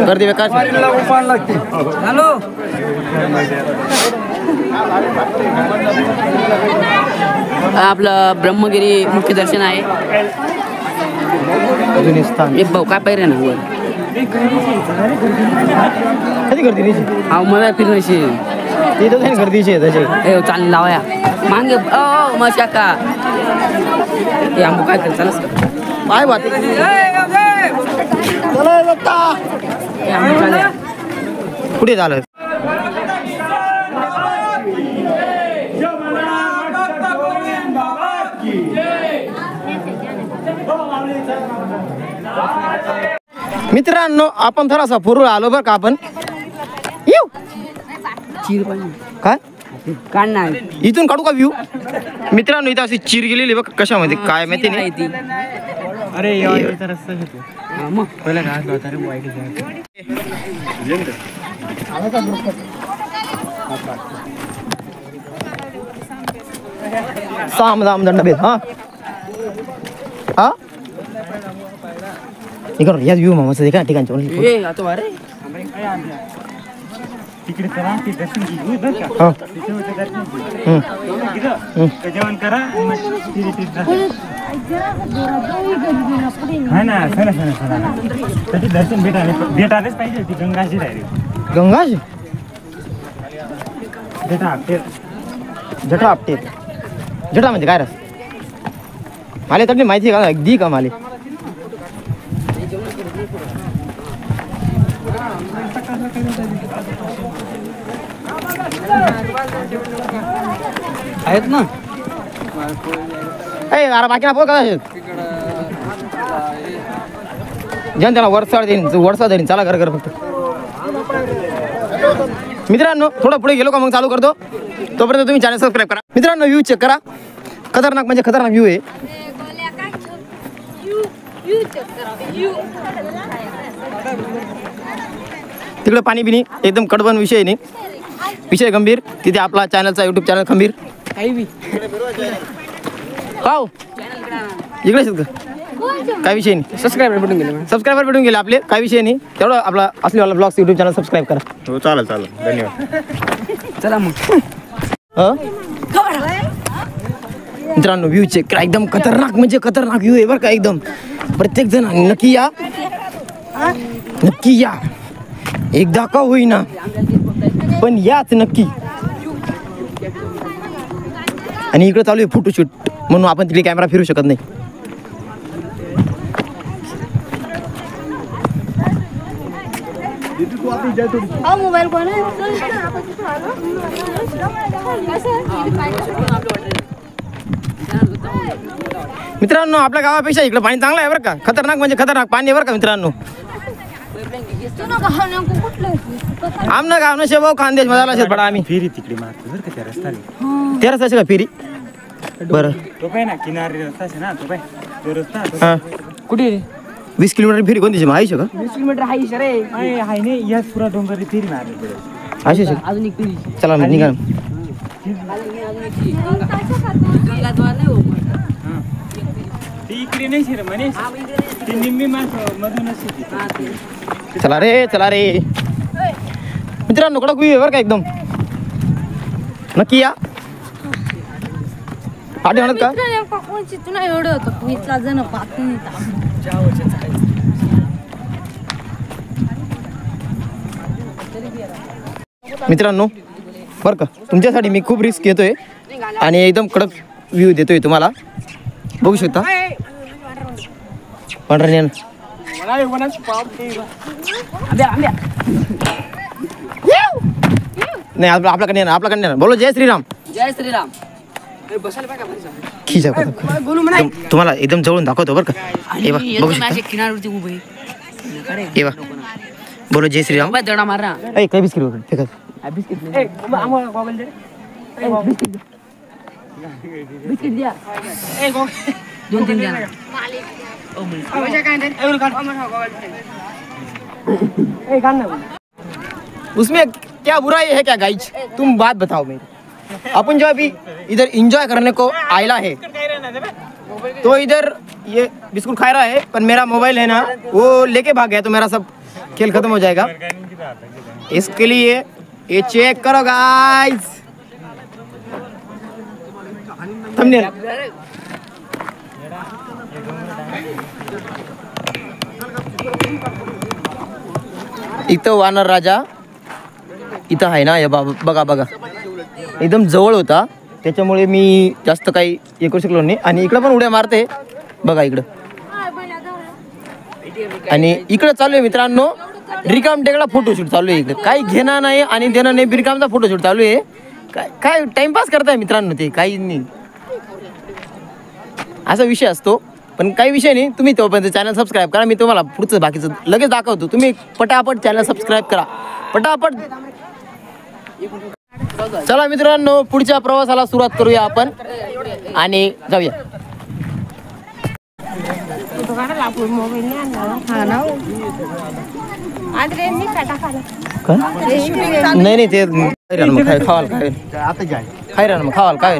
[SPEAKER 2] गर्दी बेकार
[SPEAKER 5] हॅलो आपलं ब्रह्मगिरी मुख्य दर्शन आहे
[SPEAKER 2] जुनी स्थान
[SPEAKER 5] एक भाऊ काय पाहिजे ना वर
[SPEAKER 2] कधी गर्दी नाही
[SPEAKER 5] अहो मला फिरण्याशी
[SPEAKER 2] तिथं नाही गर्दीची आहे त्याची
[SPEAKER 5] ए चाल लावया मांगे मग का हे आंबू काय कर चालस
[SPEAKER 2] काय बात कुठे झालं मित्रांनो आपण थोडासा फुरूळ आलो बरं का आपण येऊ
[SPEAKER 5] चीर पाहिजे
[SPEAKER 2] काय
[SPEAKER 5] काढणार
[SPEAKER 2] इथून काढू का व्ह्यू? मित्रांनो इथं अशी चिर गेलेली बघ कशामध्ये काय माहिती नाही.
[SPEAKER 5] ती
[SPEAKER 3] अरे रस्ता घेतो
[SPEAKER 5] मग
[SPEAKER 3] पहिला घास होता रे वाईट
[SPEAKER 2] साम दाम दंड भेद हा हा इकडं याच व्ह्यू मस्त एका ठिकाणच्या
[SPEAKER 5] ए आता वारे
[SPEAKER 3] तिकडे चला ते दर्शन घेऊ बरं का
[SPEAKER 2] हा
[SPEAKER 3] जेवण करा हा ना सणा त्याची दर्शन भेटायलाच पाहिजे ती गंगाची डायरेक्ट
[SPEAKER 2] गंगाज
[SPEAKER 3] भेटा
[SPEAKER 2] जटा आपटे जटा म्हणजे काय रस माले तर माहिती आहे का अगदी का माले
[SPEAKER 5] आहेत ना
[SPEAKER 2] अरे बाकी ना का जन त्याला वरसा देईन चला घर घर फक्त. मित्रांनो थोडं पुढे गेलो का मग चालू करतो. तोपर्यंत तुम्ही चॅनल सबस्क्राईब करा. मित्रांनो व्ह्यू चेक करा. खतरनाक म्हणजे खतरनाक व्ह्यू आहे. तिकडे पाणी बिनी एकदम कडवण विषय नाही. विषय गंभीर. तिथे आपला चॅनलचा यूट्यूब चॅनल खंबीर
[SPEAKER 5] काही बी
[SPEAKER 2] पाव इकडेच काय विषय नाही.
[SPEAKER 5] सबस्क्राईबर भेटून गेले
[SPEAKER 2] सबस्क्रायबर भेटून गेले आपले काय विषय नाही. तेवढं आपला असलेला ब्लॉग्स यूट्यूब चॅनल सबस्क्राईब करा.
[SPEAKER 6] हो चालेल धन्यवाद.
[SPEAKER 5] चला मग
[SPEAKER 2] मित्रांनो व्ह्यू चेक करा. एकदम खतरनाक म्हणजे खतरनाक व्ह्यू आहे बरं का. एकदम प्रत्येक जण नक्की या नक्की या. एकदा का होईना पण याच नक्की. आणि इकडे चालू आहे फोटोशूट म्हणून आपण तिथे कॅमेरा फिरू शकत नाही.
[SPEAKER 4] मोबाईल कोण
[SPEAKER 2] मित्रांनो आपल्या गावापेक्षा इकडे पाणी चांगलं आहे बरं का. खतरनाक म्हणजे खतरनाक पाणी आहे बरं का मित्रांनो. आमना गाव ना शेभाव खानदेश मजाला शेत पडा आम्ही
[SPEAKER 3] फेरी तिकडे मारतो बरं का त्या रस्त्याने
[SPEAKER 2] तेरा तास का फेरी बरं
[SPEAKER 3] तो काय ना किनारी रस्ता आहे ना तो काय तो रस्ता
[SPEAKER 2] हा
[SPEAKER 5] कुठे
[SPEAKER 2] 20 किलोमीटर फेरी कोणती माहिती का
[SPEAKER 5] 20 किलोमीटर हाय रे
[SPEAKER 3] आहे नाही याच पुरा डोंगर फेरी मारली पडेल
[SPEAKER 2] अशी
[SPEAKER 5] अजून एक पिढी
[SPEAKER 2] चला मग निघा.
[SPEAKER 3] ती इकडे नाही शिर म्हणे ती निम्मी माणसं मधूनच
[SPEAKER 2] चला रे मित्रांनो कडक व्ह्यू आहे बरं का एकदम. नक्की या पाठी म्हणत का
[SPEAKER 1] कोणची तुला एवढं होतं इथला जण पाहत नाही.
[SPEAKER 2] मित्रांनो बरं का तुमच्यासाठी मी खूप रिस्क घेतोय आणि एकदम कडक व्ह्यू देतोय तुम्हाला बघू शकता. पांढरा नाही आपल्याकडे आपल्याकडे बोलो जय श्रीराम.
[SPEAKER 5] जय श्रीराम.
[SPEAKER 2] खिचा तुम्हाला एकदम जवळून दाखवतो बरं का. हे बघ बघू शकता
[SPEAKER 5] किनारवरती उभे
[SPEAKER 2] हे बघ बोलो जय श्रीराम.
[SPEAKER 5] दडा मारा
[SPEAKER 2] काय बिस्किट वगैरे ठीक आहे.
[SPEAKER 5] बिस्किट द्या 2-3 द्या.
[SPEAKER 2] उसमें क्या बुराई है क्या गाइज तुम बात बताओ मेरी. अपन जो अभी इधर एंजॉय करने को आयला है तो इधर ये बिस्कुट खा रहा है पर मेरा मोबाइल है ना वो लेके भाग गया तो मेरा सब खेल खत्म हो जाएगा. इसके लिए ये चेक करो गाइज. थंबनेल इथं वानर राजा इथं आहे ना. या बघा बघा एकदम जवळ होता त्याच्यामुळे मी जास्त काही हे करू शकलो नाही. आणि इकडं पण उड्या मारते बघा इकडं. आणि इकडं चालू आहे मित्रांनो रिकाम टेकडा फोटोशूट चालू आहे. इकडे काही घेणं नाही आणि देणं नाही. रिकामचा फोटोशूट चालू आहे. काय टाइमपास करताय मित्रांनो ते काही नाही असा विषय असतो. पण काही विषय नाही. तुम्ही तोपर्यंत चॅनल सबस्क्राईब करा. मी तुम्हाला पुढचं बाकीचं लगेच दाखवतो. तुम्ही पटापट चॅनल सबस्क्राईब करा पटापट. चला मित्रांनो, पुढच्या प्रवासाला सुरुवात करूया आपण आणि जाऊया. नाही नाही ते खावाल काय खाय ना मग खावाल काय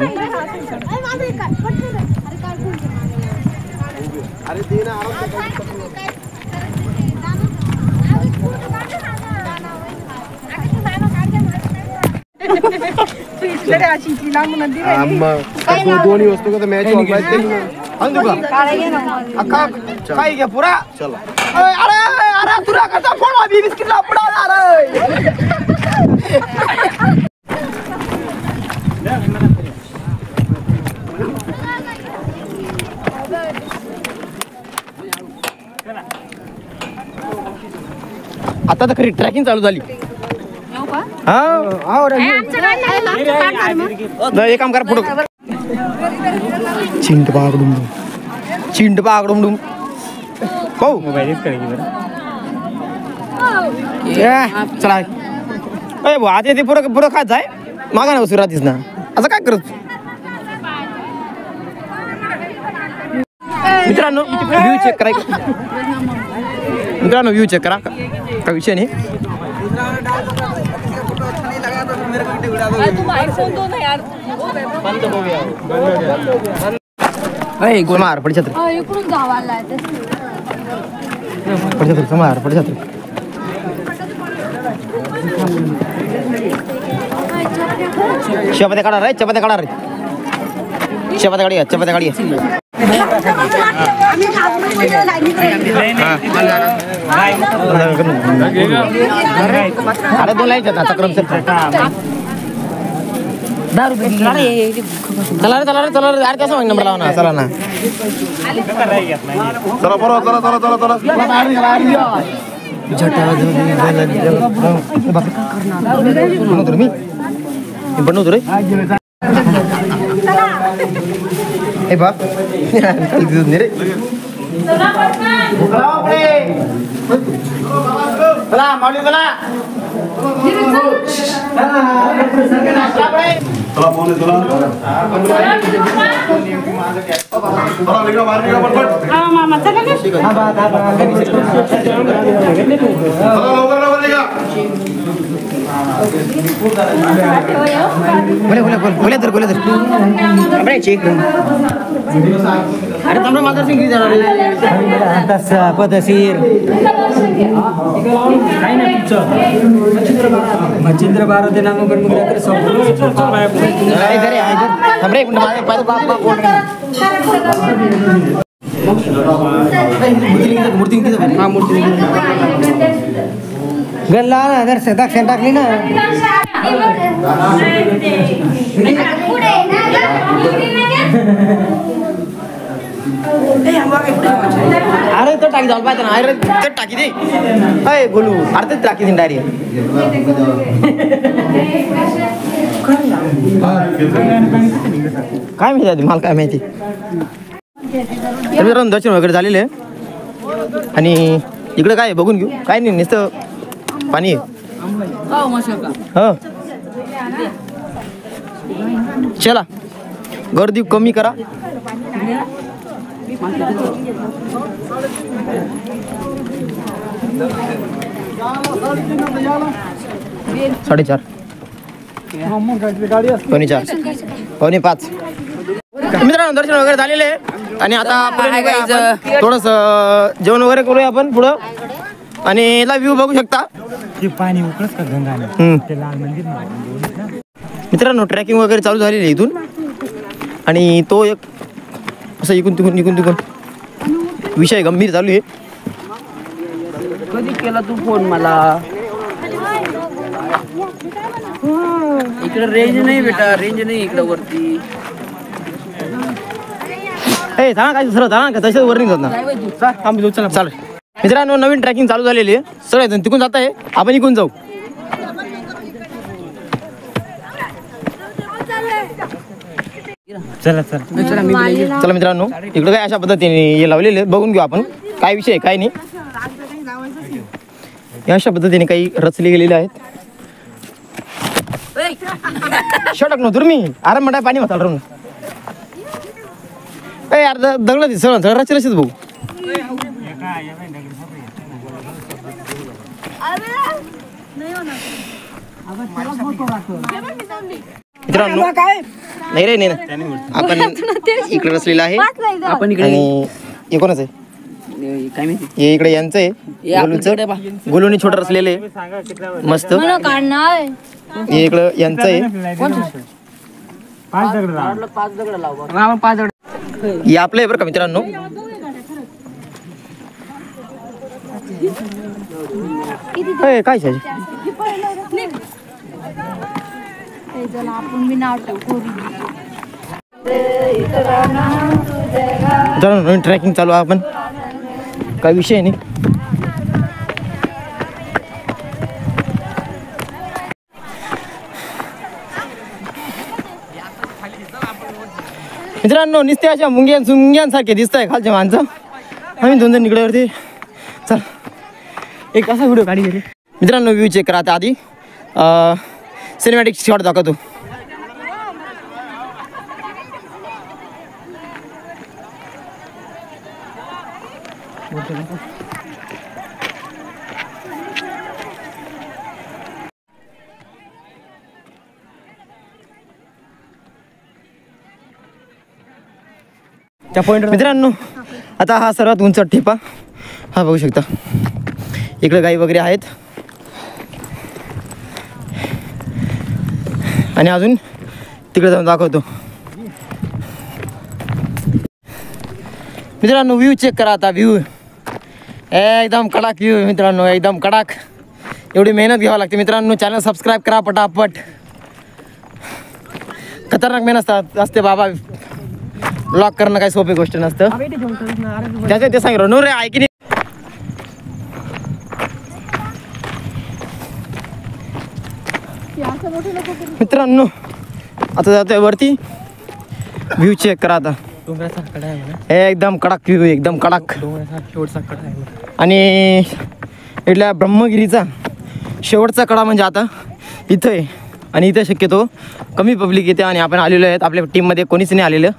[SPEAKER 6] दोन्ही वस्तू का मॅच
[SPEAKER 2] काय घ्या पुरा अरे अरे तुला कसा फोन बिस्किटला आता तर खरी ट्रॅकिंग चालू झाली. एक काम करा पुढं चिंट पाकडुम पाहू चला आता ते पुढं पुढं खात जाय मागा ना राहतीस ना असं काय करत. मित्रांनो व्ह्यू चेक करा. मित्रांनो व्ह्यू चेक करा काय विषय नाही. मार पड छत्र मार पड छत्र चपात्या काढा रे चपात्या काढा रे चपात्या काढी अरे 2 लाईन आता क्रम चला रे अरे कसं नंबर लावा ना चला ना चला बरोबर चला मी बनवतो रे ए बाप रे चला माऊली चला
[SPEAKER 3] मच्छिंद्र भारती नामकरण गल्ला दक्षिण टाकली ना
[SPEAKER 2] अरे तो टाकी जाऊ पाहिजे ना अरे ते टाकी दे अय बोलू अरे ते टाकी दे डायरेक्ट काय माहिती मला काय माहिती. मित्रांनो दर्शन वगैरे झालेले आणि इकडे काय बघून घेऊ काय नाही नुसतं पाणी आहे. चला गर्दी कमी करा. साडेचार 4:45 मित्रांनो दर्शन वगैरे झालेले आणि आता थोडस जेवण वगैरे करूया आपण पुढं आणि याला व्ह्यू बघू शकता.
[SPEAKER 3] पाणी उकळच का गंगा
[SPEAKER 2] मित्रांनो ट्रॅकिंग वगैरे चालू झालेली आहे इथून आणि तो एक असं इकून तिकून विषय गंभीर चालू आहे.
[SPEAKER 5] कधी केला तू फोन मला इकडे रेंज नाही बेटा रेंज नाही इकडे वरती
[SPEAKER 2] सांगा काय दुसरं सांगा का तसं वर नाही जात ना चालेल. मित्रांनो नवीन ट्रॅकिंग चालू झालेली आहे सगळेजण तिकून जात आहे आपण इकून जाऊ. चला मित्रांनो इकडे काय अशा पद्धतीने हे लावलेले बघून घेऊ आपण काय विषय काय नाही. अशा पद्धतीने काही रचले गेलेले आहेत. शटक नव्हतं मी अरे म्हणता पाणी होता राहून ए यार दगड दिस रच रशीच भाऊ मित्रांनो नाही रे नाही आपण इकडे बसलेला आहे
[SPEAKER 5] आपण इकडे
[SPEAKER 2] आणि हे कोणाचं आहे
[SPEAKER 5] काय माहिती
[SPEAKER 2] हे इकडे यांचं आहे गोलूचं गोलूनी छोटं रचलेलं आहे मस्त हे इकडं यांचं आहे हे आपलं आहे बरं का मित्रांनो काय शाजी
[SPEAKER 1] आपण मी नाव ठेवू
[SPEAKER 2] ट्रॅकिंग चालू आहे आपण काय विषय नाही मित्रांनो नुसते अशा मुंग्यांसारखे दिसत आहे खालच्या माणसं आम्ही 2 जण निघल्यावरती चल एक असा व्हिडिओ काढी गेले मित्रांनो व्ह्यू चेक करा आता आधी सिनेमॅटिक शॉट दाखवतो त्या पॉइंट मित्रांनो आता हा सर्वात उंच ठेपा हा बघू शकता इकडे गाई वगैरे आहेत आणि अजून तिकडे जाऊन दाखवतो मित्रांनो व्ह्यू चेक करा आता व्ह्यू एकदम कडक व्ह्यू मित्रांनो एकदम कडक एवढी मेहनत घ्यावी लागते मित्रांनो चॅनल सबस्क्राईब करा पटापट खतरनाक मेहनत असते बाबा ब्लॉक करणं काही सोपी गोष्ट नसतं त्याचं ते सांग नो रे ऐकी मित्रांनो आता जातोय वरती व्ह्यू चेक करा आता एकदम कडक व्ह्यू एकदम कडक आणि इथल्या ब्रह्मगिरीचा शेवटचा कडा म्हणजे आता इथं आहे आणि इथं शक्यतो कमी पब्लिक येते आणि आपण आलेलो आहेत आपल्या टीममध्ये कोणीच नाही आलेलं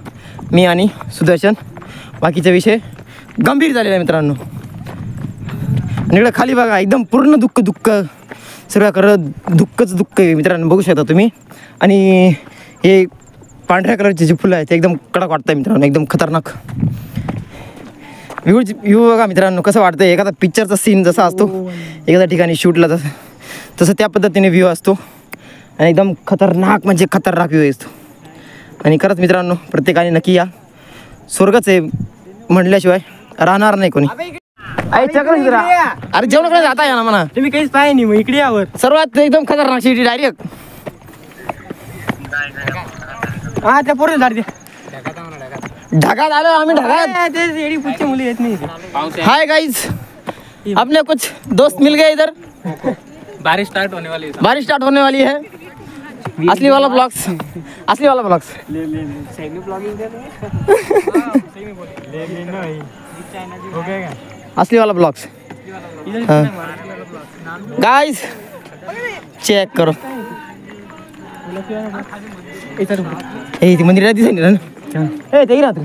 [SPEAKER 2] मी आणि सुदर्शन बाकीचा विषय गंभीर झालेला आहे मित्रांनो आणि इकडं खाली बघा एकदम पूर्ण दुःख सर्व करत दुःखच दुःख आहे मित्रांनो बघू शकता तुम्ही आणि हे पांढऱ्या कलरचे जे फुलं आहेत ते एकदम कडक वाटतं मित्रांनो एकदम खतरनाक व्ह्यू बघा मित्रांनो कसं वाटतं एखादा पिक्चरचा सीन जसा असतो एखाद्या ठिकाणी शूटला तसं त्या पद्धतीने व्ह्यू असतो आणि एकदम खतरनाक म्हणजे खतरनाक व्ह्यू असतो आणि खरंच मित्रांनो प्रत्येकाने नक्की या स्वर्गच आहे म्हटल्याशिवाय राहणार नाही कोणी अरे जेवणाकडे जाता या ना म्हणा
[SPEAKER 3] तुम्ही काहीच पाहिजे नाही मग इकडे यावर
[SPEAKER 2] सर्वात एकदम खतरनाक सिटी डायरेक्ट
[SPEAKER 3] हा त्या पोरं झाड
[SPEAKER 2] ढगात आलो आम्ही ढगात
[SPEAKER 3] एडी पुढची मुली येत नाही
[SPEAKER 2] हाय गाइस अपने कुछ दोस्त मिल गए इधर
[SPEAKER 6] बारिश स्टार्ट होने वाली
[SPEAKER 2] है असली वाला ब्लॉग्स असली वाला ब्लॉग्स गाइस चेक करो ए ती मंदिरात दिसेल ना ए ते रात्री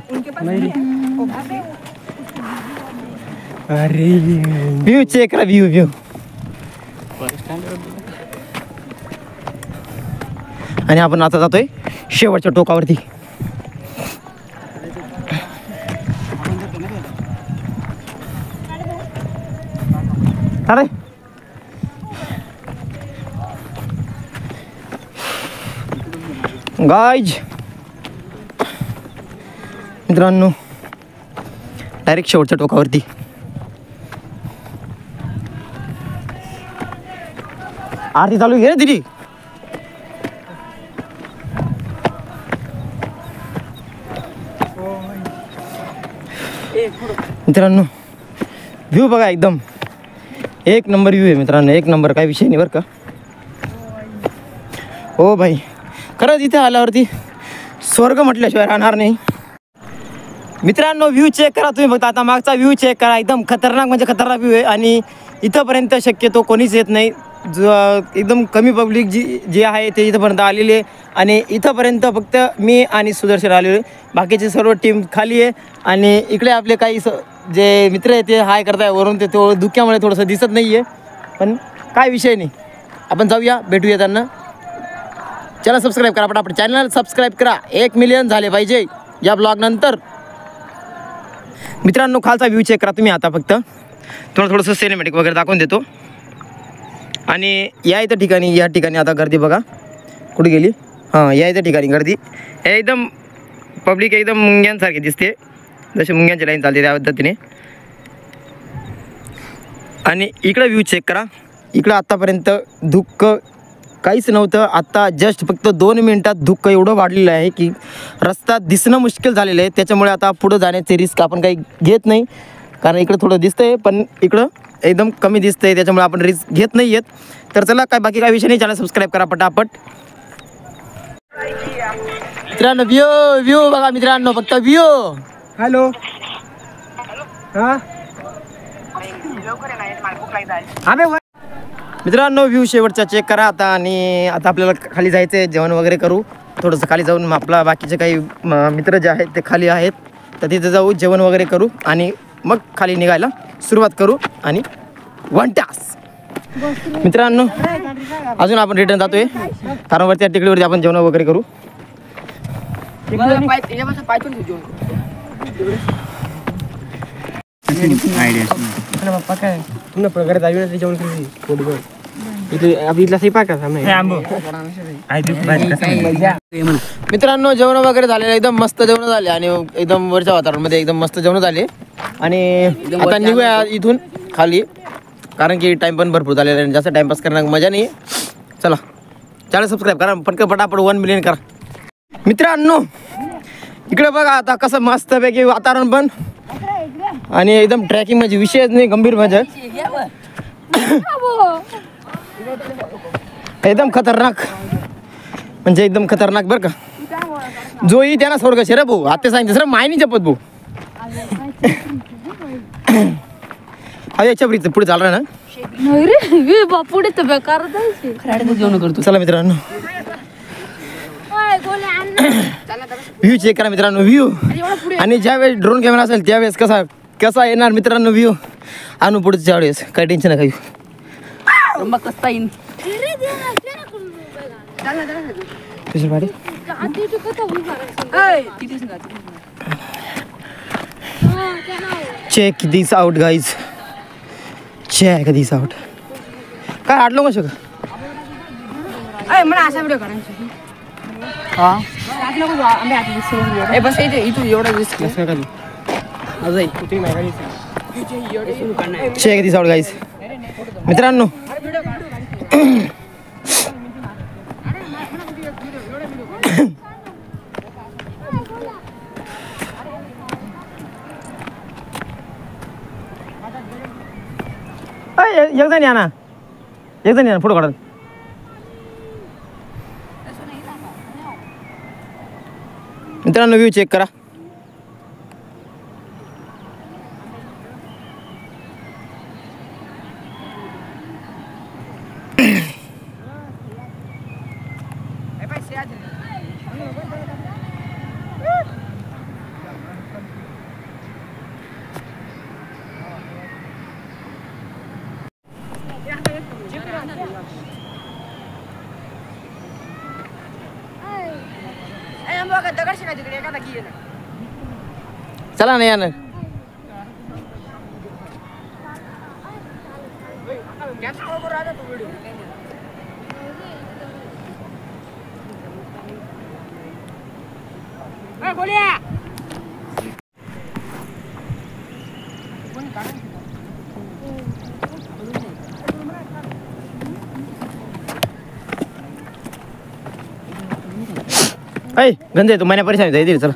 [SPEAKER 3] अरे
[SPEAKER 2] व्ह्यू चेक करा व्ह्यू आणि आपण आता जातोय शेवटच्या टोकावरती अरे गाइज मित्रांनो डायरेक्ट शेवटच्या टोकावरती आरती चालू घे रे दिदी मित्रांनो व्ह्यू बघा एकदम एक नंबर व्ह्यू आहे मित्रांनो एक नंबर काही विषय नाही बरं का हो भाई खरंच इथे आल्यावरती स्वर्ग म्हटल्याशिवाय राहणार नाही मित्रांनो व्ह्यू चेक करा तुम्ही बघता आता मागचा व्ह्यू चेक करा एकदम खतरनाक म्हणजे खतरनाक व्ह्यू आहे आणि इथंपर्यंत शक्यतो कोणीच येत नाही एकदम कमी पब्लिक जी आहे ते इथंपर्यंत आलेली आहे आणि इथंपर्यंत फक्त मी आणि सुदर्शन आलेलो आहे. बाकीचे सर्व टीम खाली आहे आणि इकडे आपले काही जे मित्र आहेत ते हाय करताय वरून ते धुक्यामुळे थोडंसं दिसत नाही आहे, पण काय विषय नाही. आपण जाऊया, भेटूया त्यांना. चॅनल सबस्क्राईब करा पटापट, चॅनल सबस्क्राईब करा. 1 मिलियन झाले पाहिजे या ब्लॉगनंतर. मित्रांनो खालचा व्ह्यू चेक करा तुम्ही. आता फक्त थोडंसं सिनेमॅटिक वगैरे दाखवून देतो. आणि या ठिकाणी आता गर्दी बघा कुठे गेली. हां, या ठिकाणी गर्दी एकदम पब्लिक एकदम मुंग्यांसारखी दिसते, जसे मुंग्यांची लाईन चालते त्या पद्धतीने. आणि इकडं व्ह्यू चेक करा. इकडं आत्तापर्यंत धुक्क काहीच नव्हतं. आत्ता जस्ट फक्त 2 मिनटात धुक्क एवढं वाढलेलं आहे की रस्ता दिसणं मुश्किल झालेलं आहे. त्याच्यामुळे आता पुढं जाण्याची रिस्क आपण काही घेत नाही, कारण इकडं थोडं दिसतंय पण इकडं एकदम कमी दिसतंय, त्याच्यामुळे आपण रिस्क घेत नाही आहेत. तर चला, बाकी काय विषय नाही. चॅनल सबस्क्राईब करा पटापट. मित्रांनो व्ह्यू बघा मित्रांनो, फक्त व्ह्यू.
[SPEAKER 3] हॅलो हां
[SPEAKER 2] मित्रांनो व्ह्यू शेवटचा चेक करा आता. आणि आता आपल्याला खाली जायचं आहे, जेवण वगैरे करू. थोडंसं खाली जाऊन आपला बाकीचे काही मित्र जे आहेत ते खाली आहेत, तर तिथे जाऊ, जेवण वगैरे करू आणि मग खाली निघायला सुरुवात करू. आणि 1 तास मित्रांनो अजून आपण रिटर्न जातोय, कारण वरती टेकडीवरती आपण जेवण वगैरे करू. मित्रांनो जेवण वगैरे झालेलं, एकदम मस्त जेवण झाले आणि एकदम वरच्या वातावरणामध्ये एकदम मस्त जेवण झाले. आणि आता निघूया इथून खाली, कारण की टाइम पण भरपूर झालेला आहे, जास्त टाइमपास करण्यात मजा नाही. चला, चॅनल सबस्क्राईब करा पटापट 1 मिलियन करा. मित्रांनो इकडे बघा आता कसं मस्तपैकी वातावरण पण, आणि एकदम ट्रॅकिंग म्हणजे विषयच नाही, गंभीर म्हणजे एकदम खतरनाक, म्हणजे एकदम खतरनाक बरं का. जोही त्यांना स्वर्ग शे रे भाऊ, आता सांगितलं सर मायनी जपत भाऊ. हा याच्या पुढे चालणार ना.
[SPEAKER 1] नाही रे पुढे तर बेकार
[SPEAKER 5] जेवण करतो.
[SPEAKER 2] चला मित्रांनो व्ह्यू चेक करा मित्रांनो, व्ह्यू. आणि ज्यावेळेस ड्रोन कॅमेरा असेल त्यावेळेस कसा येणार मित्रांनो व्ह्यू. आणू पुढच्या वेळेस काही टेन्शन नका घेऊ.
[SPEAKER 5] कसं येईन
[SPEAKER 2] चेक दिस आउट गाईज, चेक दिस आउट. काय आडलो का सगळं.
[SPEAKER 5] मला असा व्हिडिओ करायचा. बस इथून एवढा
[SPEAKER 2] चेक दिस आउट गाईज. मित्रांनो एक जण या ना, फोटो काढा. मित्रांनो व्ह्यू चेक करा. चला ना यानं. गंजे तू महिन्या परेशान चला.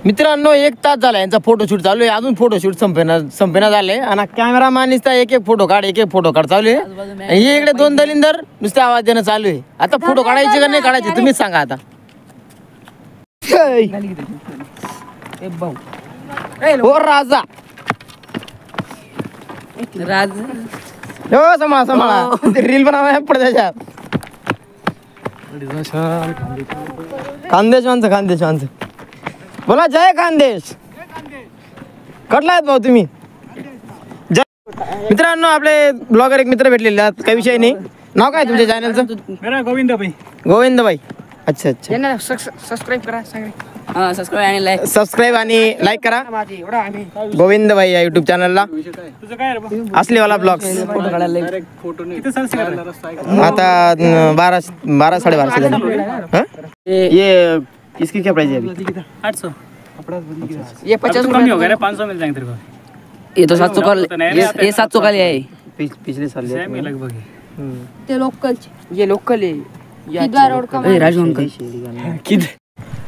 [SPEAKER 2] मित्रांनो 1 तास झाला यांचा फोटोशूट चालू आहे, अजून फोटोशूट संपेना झाले. आणि कॅमेरामॅन नुसता एक फोटो काढ चालू आहे. हे इकडे 2 दलिंदर नुसते आवाज देणं चालू आहे. आता फोटो काढायचे का नाही काढायचे तुम्हीच सांगा आता. ओ राजा हो सांभाळा रील बनवा पडद्याच्या खानदेश माणसं बोला जय खानदेश. कटला आहेत भाऊ तुम्ही. मित्रांनो आपले ब्लॉगर एक मित्र भेटलेले आहेत, काही विषय नाही. नाव काय तुमच्या चॅनलचं? गोविंदबाई. अच्छा.
[SPEAKER 5] सबस्क्राईब करा सगळे. सबस्क्राईब आणि लाईक
[SPEAKER 2] करा गोविंदबाई या युट्यूब चॅनलला. असलीवाला ब्लॉग्स. आता 12 साढ़े 12 ये इसकी क्या प्राइस है अभी?
[SPEAKER 3] 800.
[SPEAKER 5] ये 50
[SPEAKER 3] कम ही हो गया ना, 500 मिल जाएंगे तेरे को.
[SPEAKER 5] ये तो 700 का ये 700 का लिया है.
[SPEAKER 2] पिछले साल
[SPEAKER 3] सेम ही लगभग है.
[SPEAKER 1] ते लोकल
[SPEAKER 5] ये लोकल है.
[SPEAKER 1] किद्वार रोड का
[SPEAKER 5] राजू अंकल.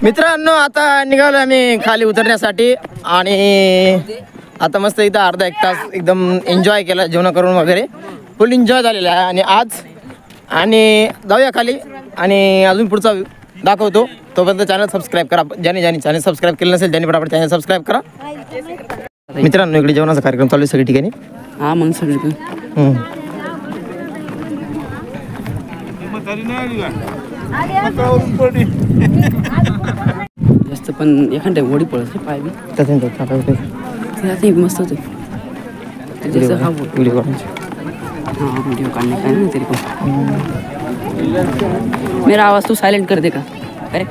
[SPEAKER 2] मित्रांनो आता निघालो आम्ही खाली उतरण्यासाठी आणि आता मस्त इथं अर्धा 1 तास एकदम एन्जॉय केला जेवण करून वगैरे. फुल एन्जॉय झालेला आहे आणि आज आणि जाऊया खाली आणि अजून पुढचा दाखवतो. तोपर्यंत चॅनल सबस्क्राईब करा. ज्याने चॅनल सबस्क्राईब केलं नसेल त्यांनी फटाफट चॅनल सबस्क्राईब करा. मित्रांनो इकडे जेवणाचा कार्यक्रम चालू आहे सगळी ठिकाणी.
[SPEAKER 5] हा मग सगळं जास्त पण एखाद्या वडी पडत पाय बी ते मस्त होते.
[SPEAKER 2] व्हिडिओ
[SPEAKER 5] वीडियो काढने का ना तेरे को. मेरा आवाज तू साइलेंट कर दे का? अरे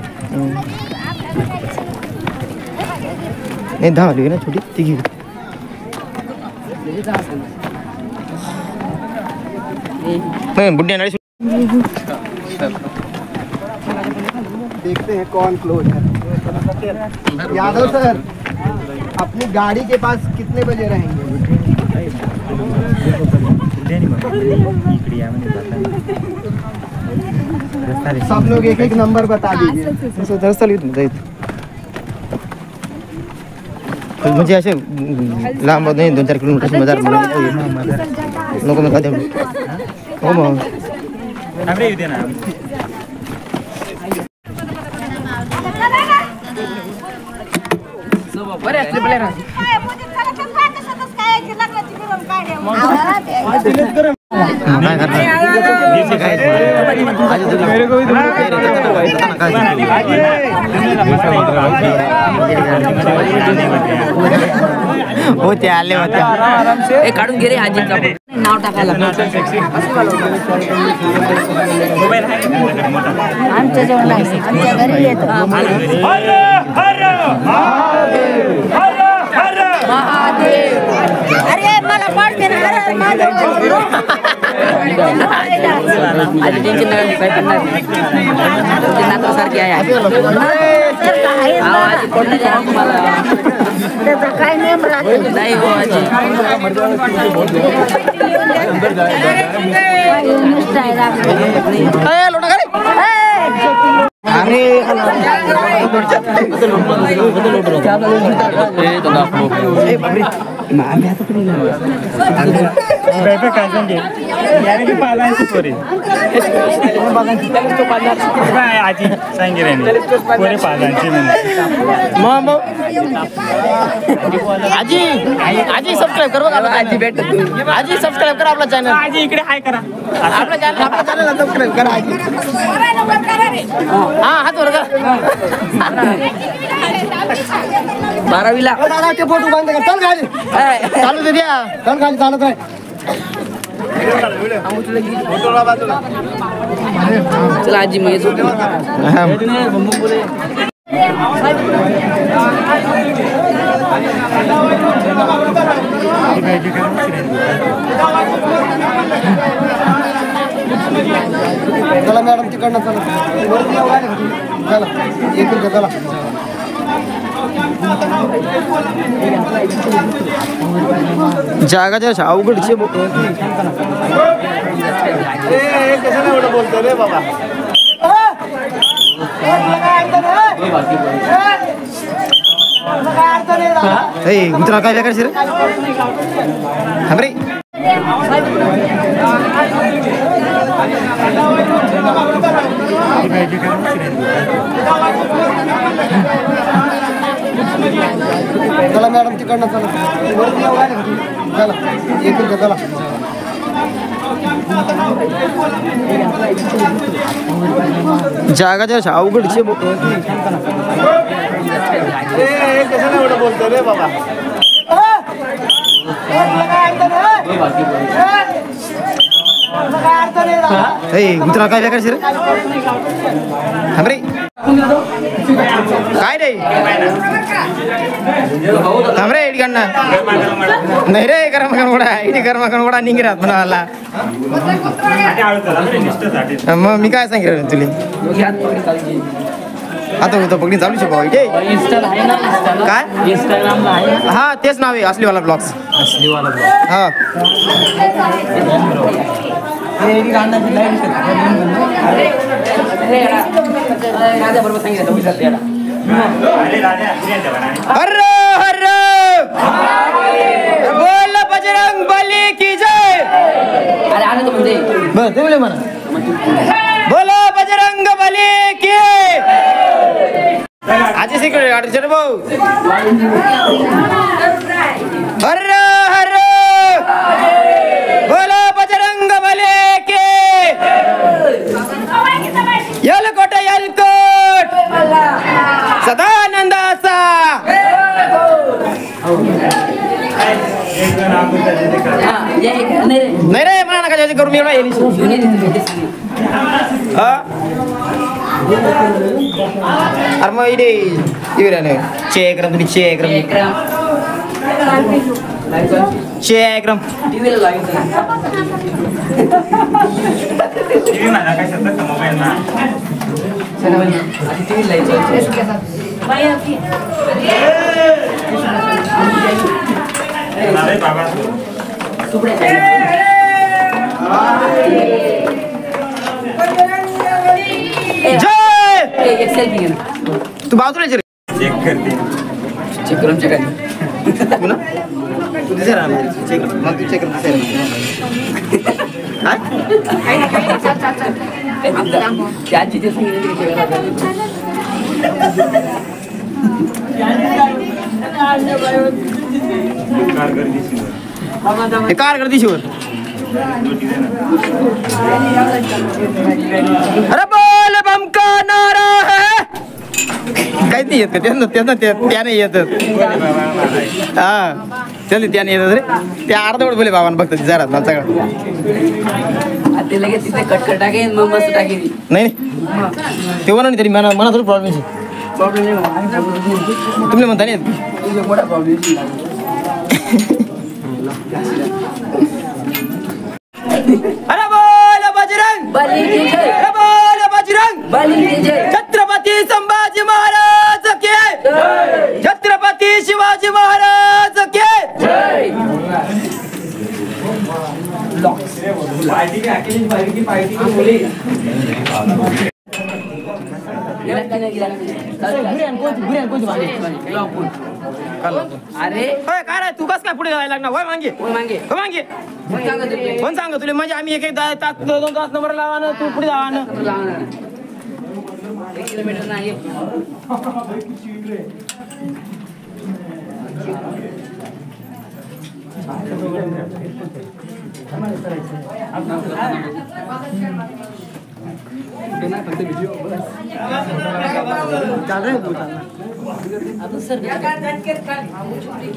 [SPEAKER 2] नाही 10 वाली ना छोटी ती घे. बुढ़िया नाड़ी
[SPEAKER 8] देखते हैं कौन क्लोज है. यादव सर अपनी गाड़ी के पास कितने बजे रहेंगे? सब लोग एक नंबर बता दीजिए.
[SPEAKER 2] म्हणजे असे लांब नाही 2-4 किलोमीटर मजार नको मी कधी हो मग होते आले होते
[SPEAKER 5] काढून घे रे आजीचा नाव टाकायला. आमच्या जेवण आमच्या घरी येतो. अरे मला पाडते ना. सारखी आहे काय नेम नाही हो आजी.
[SPEAKER 2] आजी सबस्क्राईब करा आजी भेट आजी सबस्क्राईब करा आपला चॅनल. आजी इकडे हाय करा आपला चॅनल सबस्क्राईब करा आजी. हा हात वर करा.
[SPEAKER 5] 12वीला
[SPEAKER 8] दादाचे फोटो बंद कर. चल खाली
[SPEAKER 2] चालू दे द्या.
[SPEAKER 8] चल खाली चालत आहे.
[SPEAKER 5] चला आजी मग येतो.
[SPEAKER 8] चला मॅडम तिकडनं चला. चला येतील चला.
[SPEAKER 2] जागा जरा अवघडचे
[SPEAKER 8] बोलतो रे बाबा.
[SPEAKER 2] मित्रा काय करायचं रे हमरे
[SPEAKER 8] चला मॅडम तिकडनं चला. चला येतील चला.
[SPEAKER 2] जागाच्या अवघडचे बोलतो रे बाबा. मित्रा काय करायचं रे काय रे थांब रे इडी काढणार नाही रे कर्मकनवडा इडी कर्मकनवडा निघरात म्हणाला. मग मी काय सांगितलं तुला आता होतं पकडून चालू शकतो इथे काय हा तेच नाव आहे असलीवाला ब्लॉग्स. हा हर हर बोल बजरंग बली की जय. बस ते बोले म्हणा बोलो बजरंग बली की. आजी सिक्रेट अडचण भाऊ हर हर बोलो बजरंग बली की. यलकोट यलकोट सदानंदाचा. नाही रे म्हणा नका करून मी अरे मग इथे चेक्रम तुम्ही चेक्रम चेक्रम तू बाजूला चेक करते चेक करून चेक तू ना तू दिसे ना चेक मग तू चेक कर कार गर्दी शिवर. अरे बोल बम का नारा है काही नाही येत त्यांना त्याने येत हा त्याने त्याने येतात रे त्या अर्धवट बोले बाबांना बघतात जरा मला सगळं नाही ते म्हणा नाही तरी मना थोडी प्रॉब्लेम तुम्ही म्हणता नाही अरे बोल बजरंग अरे बोल बजरंग छत्रपती संभाजी महाराज के छत्रपती शिवाजी महाराज के. अरे काय रे तू कस काय पुढे जायला लागणार वय मागे मागे मागे कोण सांग तुला म्हणजे आम्ही एक तास 2 तास नंबर लावा ना तू पुढे जावा ना.
[SPEAKER 5] 1 किलोमीटर नाही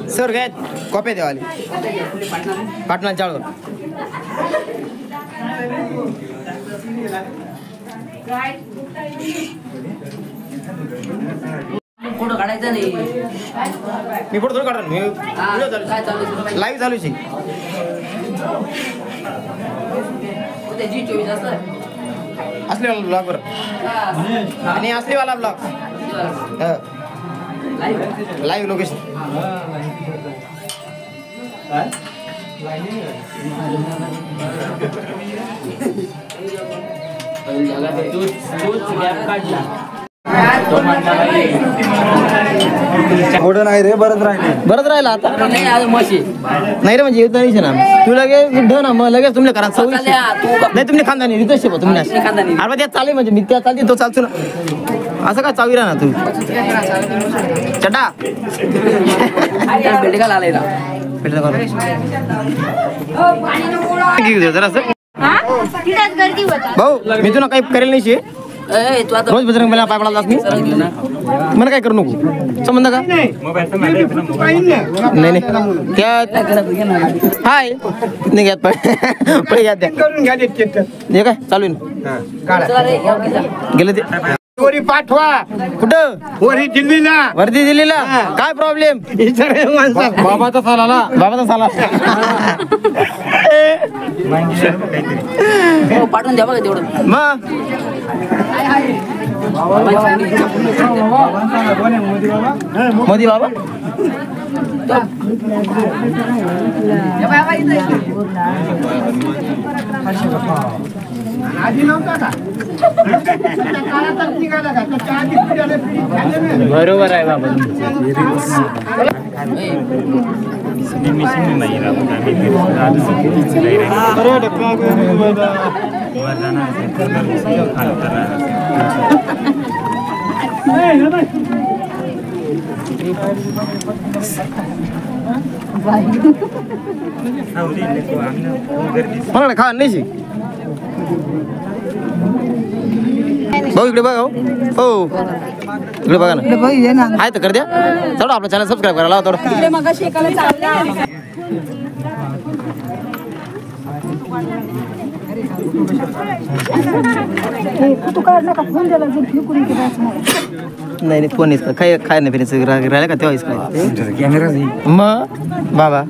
[SPEAKER 2] सर काय कॉपी देवाली पाटणा चाळून
[SPEAKER 5] फोटो काढायचा नाही.
[SPEAKER 2] मी फोटो थोडं काढणार मी लाईव्ह चालू आहे
[SPEAKER 5] G24
[SPEAKER 2] असलेवाला ब्लॉग वर आणि असलेवाला ब्लॉग लाईव्ह लोकेशन
[SPEAKER 8] नाही रे बरंच राहिला आता
[SPEAKER 5] नाही
[SPEAKER 2] नाही रे म्हणजे येत नाही ना तू लगेच ना मग लगेच तुमच्या घरात नाही तुम्ही खानदानी रितेश तुम्ही अरे त्या चालेल म्हणजे मी त्या चालते तो चालतो ना असं काय चावी राहा ना तू चटा
[SPEAKER 5] भेटेल आलाय ना
[SPEAKER 2] जरासं
[SPEAKER 4] तिथेच गर्दी होता.
[SPEAKER 2] भाऊ मी तुला काही करेल नाही शे रोज बजरंग मला पाय पडायला मी मला काय करू नको संबंध का नाही नाही हाय नाही घ्यात पळे घ्या त्या हे काय चालू गेलं ते
[SPEAKER 8] वरी पाठवा
[SPEAKER 2] कुठं
[SPEAKER 8] वरी दिल्लीला
[SPEAKER 2] वर्दी दिल्लीला काय प्रॉब्लेम बाबाचा साला
[SPEAKER 5] पाठवून द्या बघा तेवढं
[SPEAKER 2] मग मोदी बाबा
[SPEAKER 8] आधी नव्हता का काळातच निघाला का त्याच्या आधी पुढे
[SPEAKER 3] बरोबर आहे बाबा
[SPEAKER 2] मला खा नाही भाऊ इकडे बघा हो इकडे बघा ना आहे तर कर द्या चढा आपलं चॅनल सबस्क्राईब करायला थोडं नाही फोन येत काय काय नाही फिरायचं राहिलं का तेव्हा कॅमेरा मग बाबा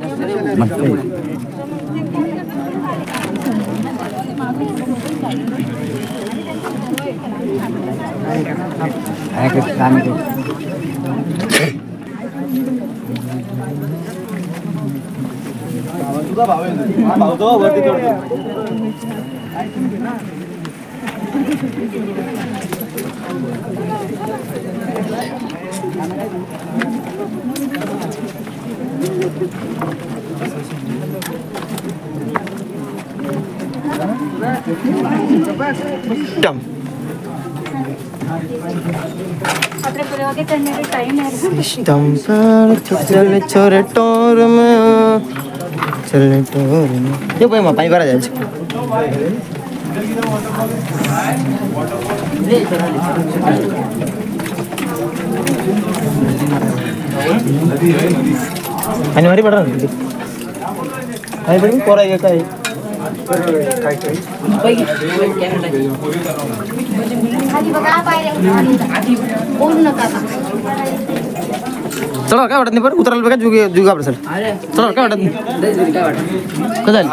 [SPEAKER 2] छोरे टोर में चलने टोर में ये भाई पानी भरा जाए आणि भारी पडा आणि पण कोरा आहे काय
[SPEAKER 4] खाली बघा पायऱ्या बोलू नका
[SPEAKER 2] चला काय वाटत नाही बरं उतरायला बघा जुगा आपलं सर चला काय वाटत नाही कसं झालं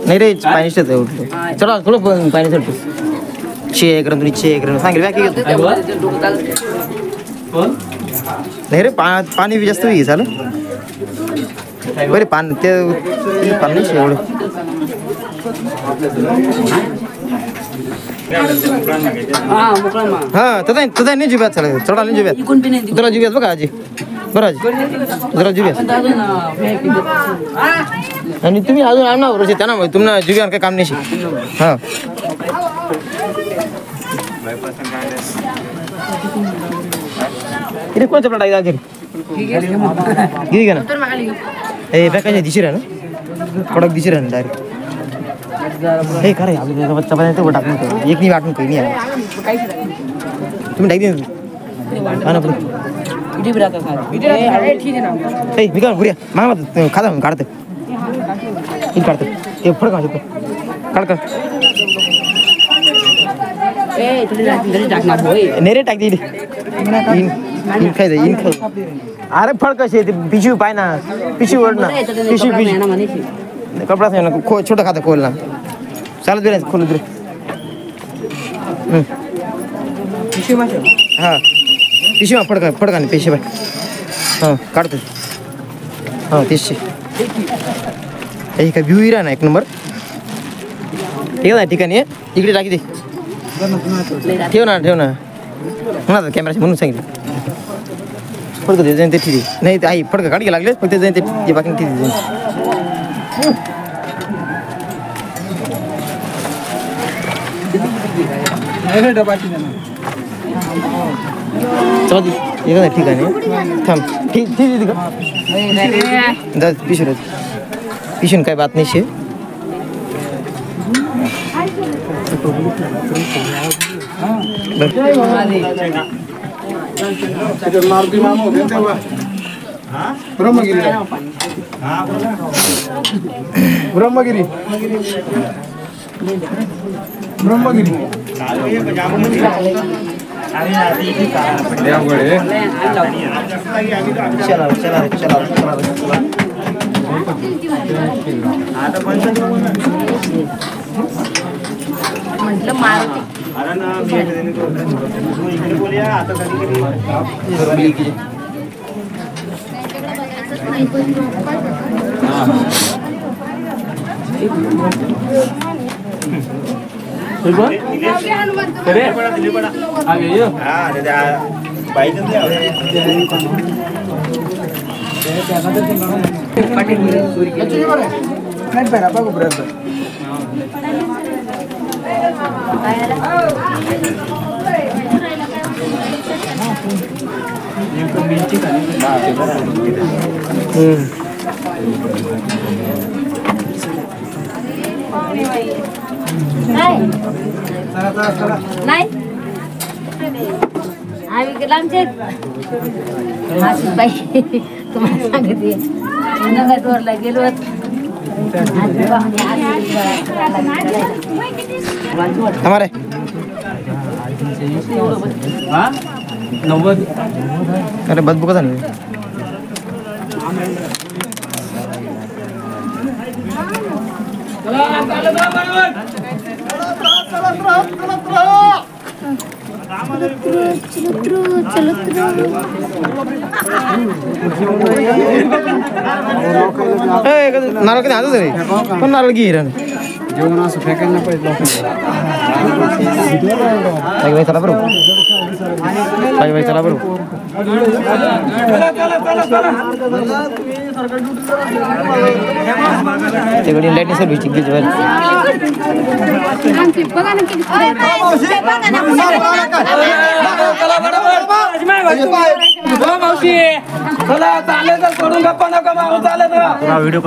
[SPEAKER 2] नाही रे पाणी आहे उठलो चला थोडं पाणी चढतो चेक रन तुम्ही चेक रन सांगेल बाकी नाही रे पाणी बी जास्त घे झालं बरे पाणी ते पाणी नाही एवढं हा तसा नाही जुब्यात चालेल चढा नाही जुब्यात उतरा जुब्यात बघा आजी बरं आजी उतरा जुब्यात आणि तुम्ही अजून आणा बरोबर त्यांना तुम्हाला जुब्यावर काही काम नाही हां इथे कोणत्या प्लॉट आहे किती का ना हे बॅकाच्या दिशी आहे ना कडक दिशी आहे ना डायरेक्ट हे खरं आपल्या चपाती टाकून एक नाही वाटून काही नाही तुम्ही टाकते मी काय बुऱ्या मामा खाता काढतं काढतं ते फड काढ काढ नेरे टाकते इन खायचं इन खाय अरे फळ कसे ते पिशवी पाय ना पिशवी ओढ ना पिशवी कपडाच नाही ना छोटं खातं खोल ना चालत बी नाही खोलत रे हां पिशवी फडका फडका नाही पिशवी बाय हां काढतो हां तेचशे हे काय व्ह्यू इरा ना एक नंबर ठीक आहे ठिकाणी इकडे टाकी दे ठेव ना म्हणा कॅमेराशी म्हणून सांगितलं फडकं दे जाईन ते ठीक आहे नाही ते आई फडकं काढी लागले फक्त जाईन ते बाकी ठीक जाईन चला एका ठिकाणी थांब ठीक ठीक का जा पिशून काय बात नाही शे
[SPEAKER 8] ब्रह्मगिरी ब्रह्मगिरी ब्रह्मगिरी चला चला चला
[SPEAKER 5] म्हटलं मारुती नाही आम्ही गेलो आमचे बाई तुम्हाला सांगते नगरला गेलो
[SPEAKER 2] हमारे
[SPEAKER 3] 90
[SPEAKER 2] अरे बदबू का झालं नारळ कधी हातच रे पण नारळ घे
[SPEAKER 3] जेवण असं फेकायला पाहिजे
[SPEAKER 2] चला बरोबर चला बरोबर तिकडे लाईटनी सर्व्हिस घ्यायची
[SPEAKER 6] व्हिडिओ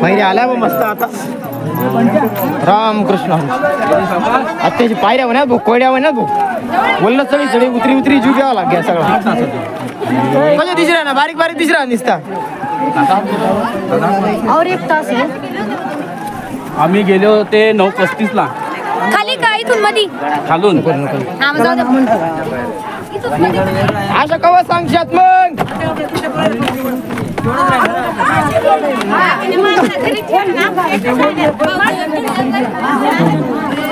[SPEAKER 2] पायरी आल्या बा मस्त आता रामकृष्ण आत्याची पायऱ्या म्हणा भाऊ कोयड्या म्हणा भाऊ बोललं चढी चढी उतरी जीव घ्यावा लागेल सगळं कसं दिसरा ना बारीक बारीक दिसरा निसता
[SPEAKER 1] और एक तास आहे
[SPEAKER 3] आम्ही गेलो ते 9:35 ला
[SPEAKER 1] खाली का इथून मधी
[SPEAKER 3] खालून
[SPEAKER 1] हा मग जाऊ दे इथून मधी
[SPEAKER 2] अशा कवा सांगशात मग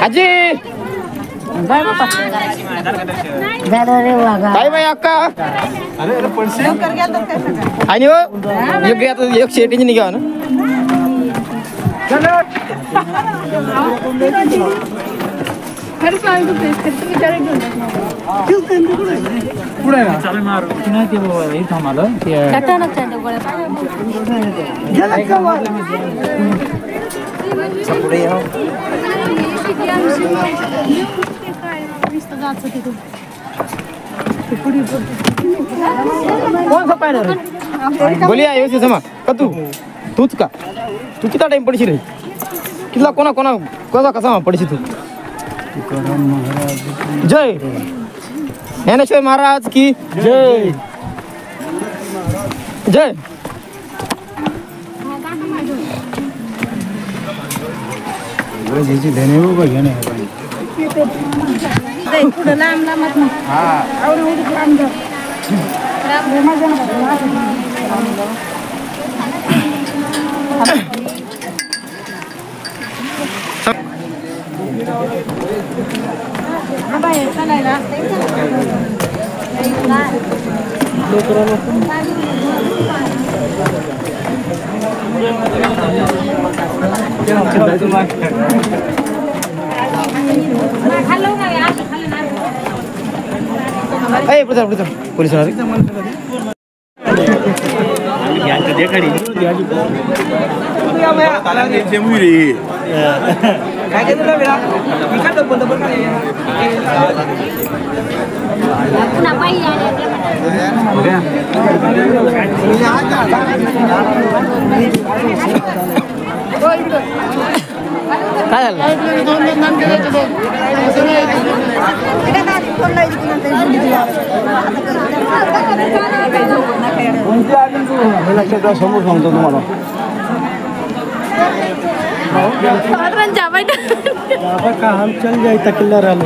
[SPEAKER 2] आजी काय बाई अक्का आणि हो योग्य आता एक शेटीची निघा ना बोलिया येऊ समा का तूच का तू किती टाइम पडशी रे कितला कोणा कसा पडशी तू जय ज्ञानेश्वर महाराज की जय जय पोलीस
[SPEAKER 4] पुन्हा पायी आले
[SPEAKER 2] काय झालं
[SPEAKER 8] समोर सांगतो तुम्हाला हम चल जाए तकल्ला रालो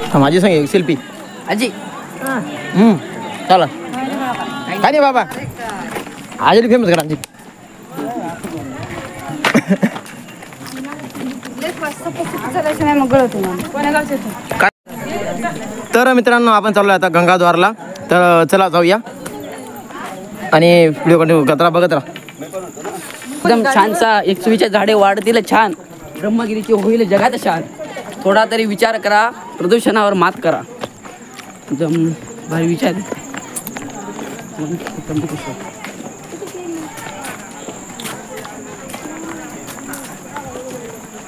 [SPEAKER 8] रस्ता
[SPEAKER 2] माझी सांग सेल्फी
[SPEAKER 5] आजी
[SPEAKER 2] चला काय नाही बाबा आजी फेमस करा आजी तर मित्रांनो आपण चाललो आता गंगाद्वारला तर चला जाऊया आणि व्हिडिओ कंटिन्यू करा बघत राहा
[SPEAKER 5] एकदम छानसा 120च्या झाडे वाढतील छान ब्रह्मगिरीची होईल जगात शान थोडा तरी विचार करा प्रदूषणावर मात करा एकदम भारी विचार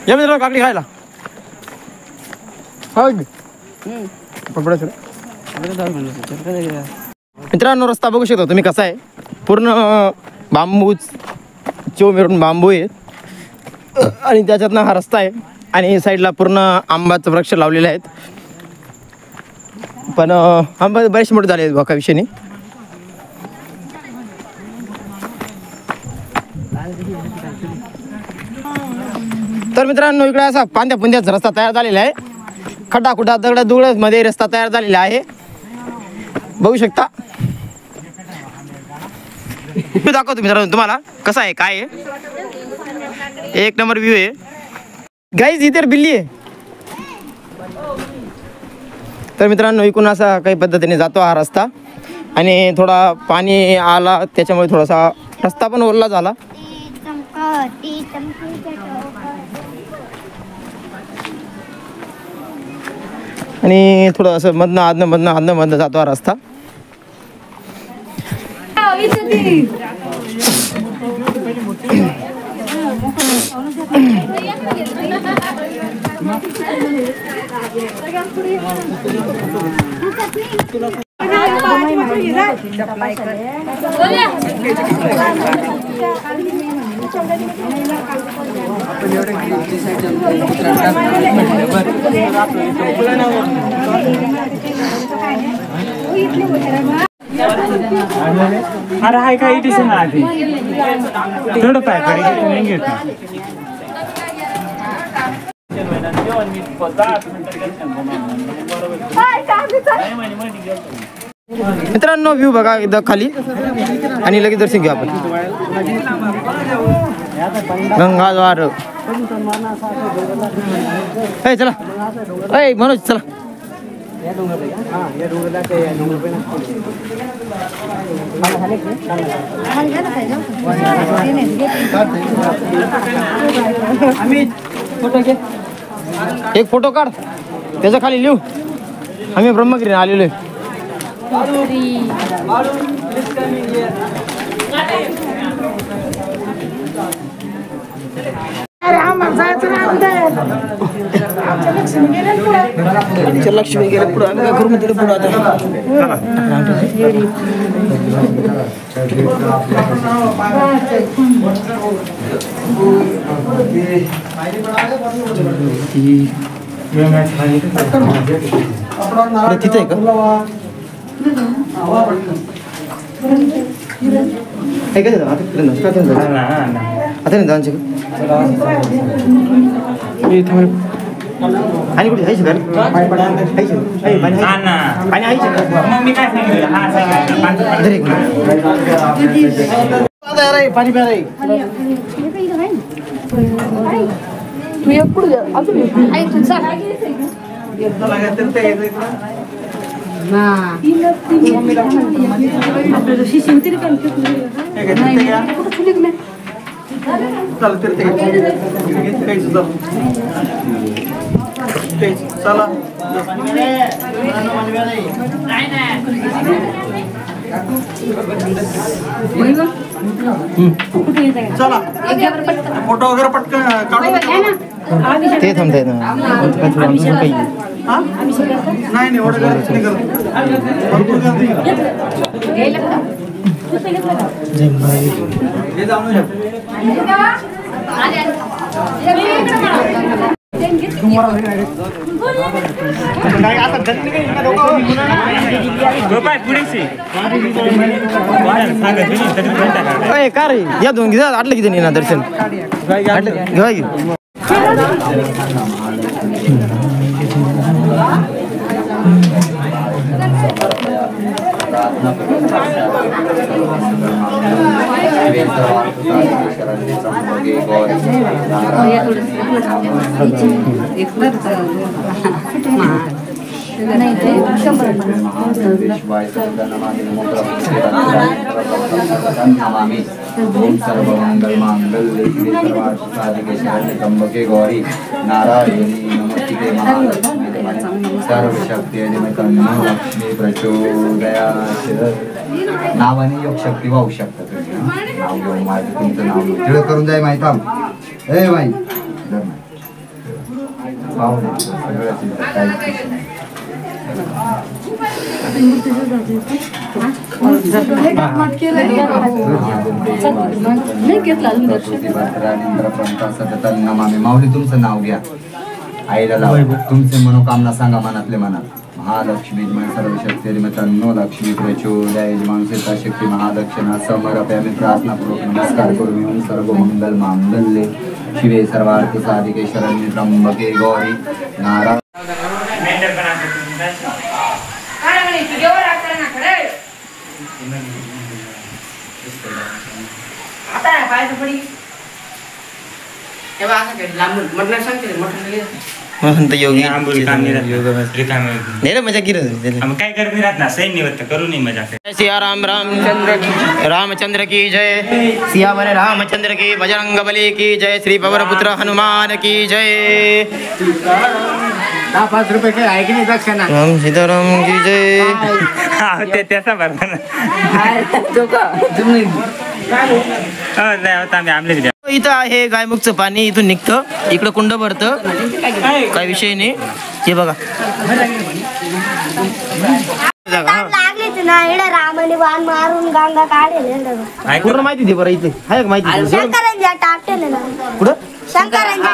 [SPEAKER 2] या मित्रांनो काकडी खायला मित्रांनो रस्ता बघू शकता तुम्ही कसा आहे पूर्ण बांबूच चिव मिळून बांबू आहे आणि त्याच्यातनं हा रस्ता आहे आणि साईडला पूर्ण आंबाचं वृक्ष लावलेले आहेत पण आंबा बरेचसे मोठे झाले आहेत बघा विषय नाही तर मित्रांनो इकडे असा पांद्या पुंद्याचा रस्ता तयार झालेला आहे खड्डा खुड्डा दगड दुगड मध्ये रस्ता तयार झालेला आहे बघू शकता मी दाखवतो मित्रांनो तुम्हाला कसा आहे काय आहे एक नंबर व्ह्यू आहे गाईज इतर बिल्ली आहे तर मित्रांनो इकडून असा काही पद्धतीने जातो हा रस्ता आणि थोडा पाणी आला त्याच्यामुळे थोडासा रस्ता पण ओरला झाला आणि थोडं असं मधनं जातो हा रस्ता
[SPEAKER 3] अरे हाय काय इथे ना आधी थोडं पाय नाही घेत मित्रांनो व्ह्यू बघा एकदा खाली आणि लगेच दर्शन घेऊ आपण गंगाद्वार चला अय मनोज चला एक फोटो काढ त्याच्या खाली लिहू आम्ही ब्रह्मगिरी आलेलो आहे लक्ष्मी गेले पुढे आम्ही काय करू म्हणते पुढे आता तिथे आहे का आता नाही जायचं आणि कुठे जायचं का पाणी प्या रे
[SPEAKER 2] स्टेज चला. चला फोटो वगैरे पटकन काढून
[SPEAKER 8] ते थांबताय ना
[SPEAKER 2] नाही एवढं गरज नाही करत. भरपूर गर्दी
[SPEAKER 8] का रे या दोन घे आटलं किती ना दर्शन घेवा की
[SPEAKER 9] त्र्यंबके गौरी नारायणी नमस्ते सर्वशक्ती लक्ष्मी प्रचोदयात्. नावाने योग शक्ती वाहू शकता तुम्ही. नाव घेऊन माझं तुमचं नाव तिळ करून जाय माहिती ए माई माऊली तुमचं नाव घ्या. आईला लावा. तुमचे मनोकामना सांगा मनातले मनात. महालक्ष्मी सर्वशक्ती तन्नो लक्ष्मी प्रचोदयाय. मानसिका शक्ती महादक्षिणा समर्पयामि. प्रार्थनापूर्वक नमस्कार करून येऊन सर्व मंगल मांगल्ये शिवे सर्वार्थ साधिके शरण्ये त्र्यंबके गौरी नारायणी.
[SPEAKER 2] महंत योगी मजा की
[SPEAKER 6] काय करत राहत ना सैन्य होतं करू नये मजा.
[SPEAKER 2] सिया रामचंद्र की जय. सियावर रामचंद्र की बजरंग बली की जय. श्री पवन पुत्र हनुमान की जय.
[SPEAKER 8] 5 रुपये काय आहे की नाही दक्षिणा
[SPEAKER 2] राम सीताराम की जय.
[SPEAKER 6] ते त्याचा भरला ना
[SPEAKER 2] इथं आहे गायमुखचं पाणी. इथून निघतं इकडं कुंड भरतं. काय विषय नाही. हे बघा
[SPEAKER 4] लागलीच ना इकडे रामाने बाण मारून गंगा काढेल.
[SPEAKER 2] पूर्ण माहिती दे बरं. इथे आहे का माहिती
[SPEAKER 4] शंकरांच्या टाकले ना
[SPEAKER 2] कुठं
[SPEAKER 4] शंकरांच्या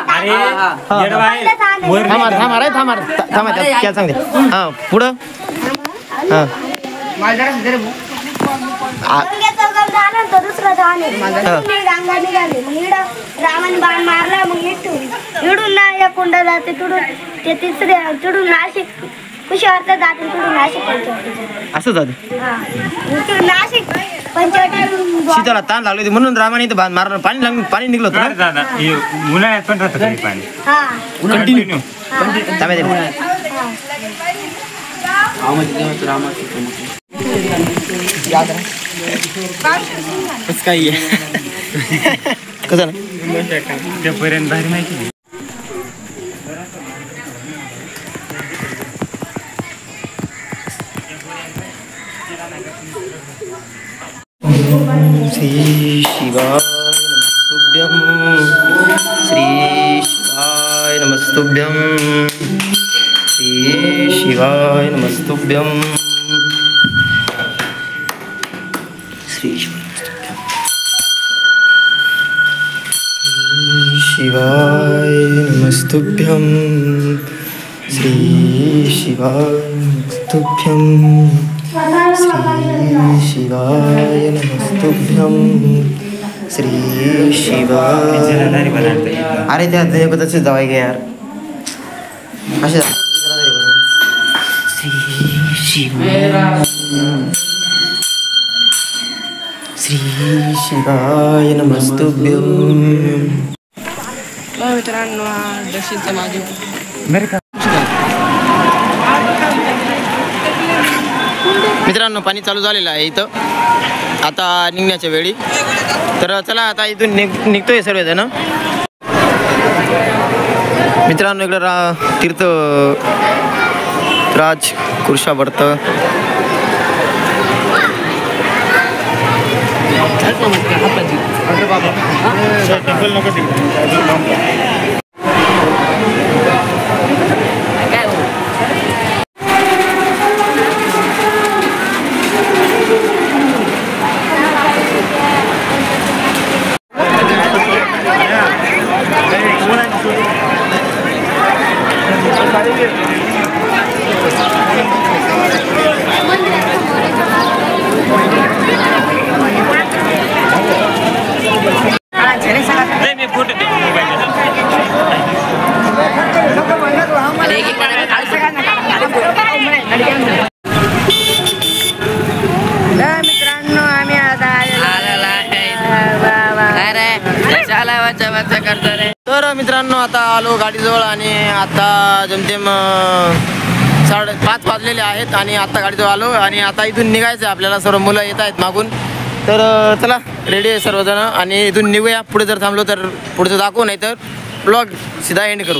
[SPEAKER 2] थांबा काय सांगते. हा पुढं हा
[SPEAKER 4] दुसरं झाले गंगा निघाली. मग इकडं रामाने बाण मारला. मग इडून ना या कुंड जाते. तिडून ते तिसरे तिडून नाशिक कुशीवर जाते. तिडून नाशिक पंचवटी
[SPEAKER 2] असं झालं.
[SPEAKER 4] नाशिक पंचवटी
[SPEAKER 2] शीताला ताण लागले होते म्हणून रामाने इथं मारलं. पाणी निघलं होतं
[SPEAKER 6] उन्हाळ्यात पण राहतं पाणी
[SPEAKER 4] हा
[SPEAKER 6] कंटिन्यू.
[SPEAKER 2] काही कसं
[SPEAKER 6] त्यापर्यंत भारी माहिती.
[SPEAKER 2] श्री शिवाय नमस्तुभ्यं. श्री शिवाय नमस्तुभ्यं. श्री शिवाय नमस्तुभ्यं. श्री शिवाय नमस्तुभ्यं. श्री शिवाय नमस्तुभ्यं. श्री शिवाय. अरे त्या तसे जावाय गे यार असे. श्री शिवाय. श्री शिवाय नमस्तुभ्यं.
[SPEAKER 5] मित्रांनो दर्शनचं माझे
[SPEAKER 2] मित्रांनो पाणी चालू झालेलं आहे इथं आता निघण्याच्या वेळी. तर चला आता इथून निघतोय सर्वजण. मित्रांनो इकडं तीर्थ राज कुर्शा भरत तर मित्रांनो आता आलो गाडीजवळ आणि आता जमतेम 5:30 वाजलेले आहेत आणि आता गाडीजवळ आलो आणि आता इथून निघायचं आहे आपल्याला. सर्व मुलं येत आहेत मागून. तर चला रेडी आहे सर्वजण आणि इथून निघूया. पुढे जर थांबलो तर पुढचं दाखवू, नाही तर ब्लॉग सीधा एंड करू.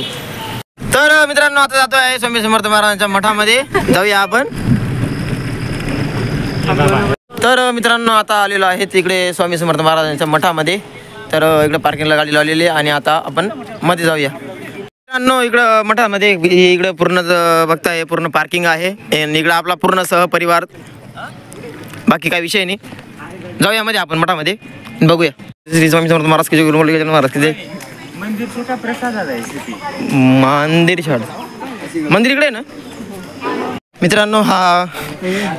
[SPEAKER 2] तर मित्रांनो आता जातो आहे स्वामी समर्थ महाराजांच्या मठामध्ये. जाऊया आपण. तर मित्रांनो आता आलेलो आहे तिकडे स्वामी समर्थ महाराजांच्या मठामध्ये. तर इकडं पार्किंगला गाडी लावलेली आहे आणि आता आपण मध्ये जाऊया. मित्रांनो इकडं मठामध्ये इकडं पूर्ण बघताय पूर्ण पार्किंग आहे आणि इकडं आपला पूर्ण सहपरिवार. बाकी काही विषय नाही. जाऊया मध्ये आपण मठामध्ये बघूया. श्री स्वामी समर्थ महाराज की जय, गुरु महाराज की जय. मंदिर प्रसाद मंदिर शाड मंदिर इकडे ना. मित्रांनो हा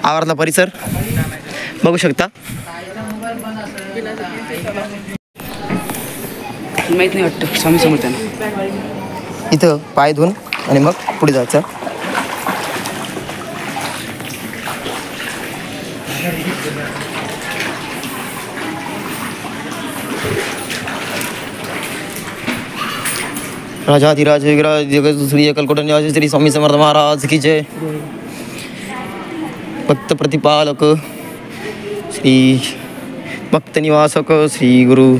[SPEAKER 2] आवारातला परिसर बघू शकता.
[SPEAKER 5] माहित नाही वाटतं स्वामी समर्थांना.
[SPEAKER 2] इथं पाय धुवून आणि मग पुढे जायचं. राजाधिराज विराज जगत श्री अक्कलकोट निवासी श्री स्वामी समर्थ महाराज की जय. भक्त प्रतिपालक श्री भक्त निवासक श्री गुरु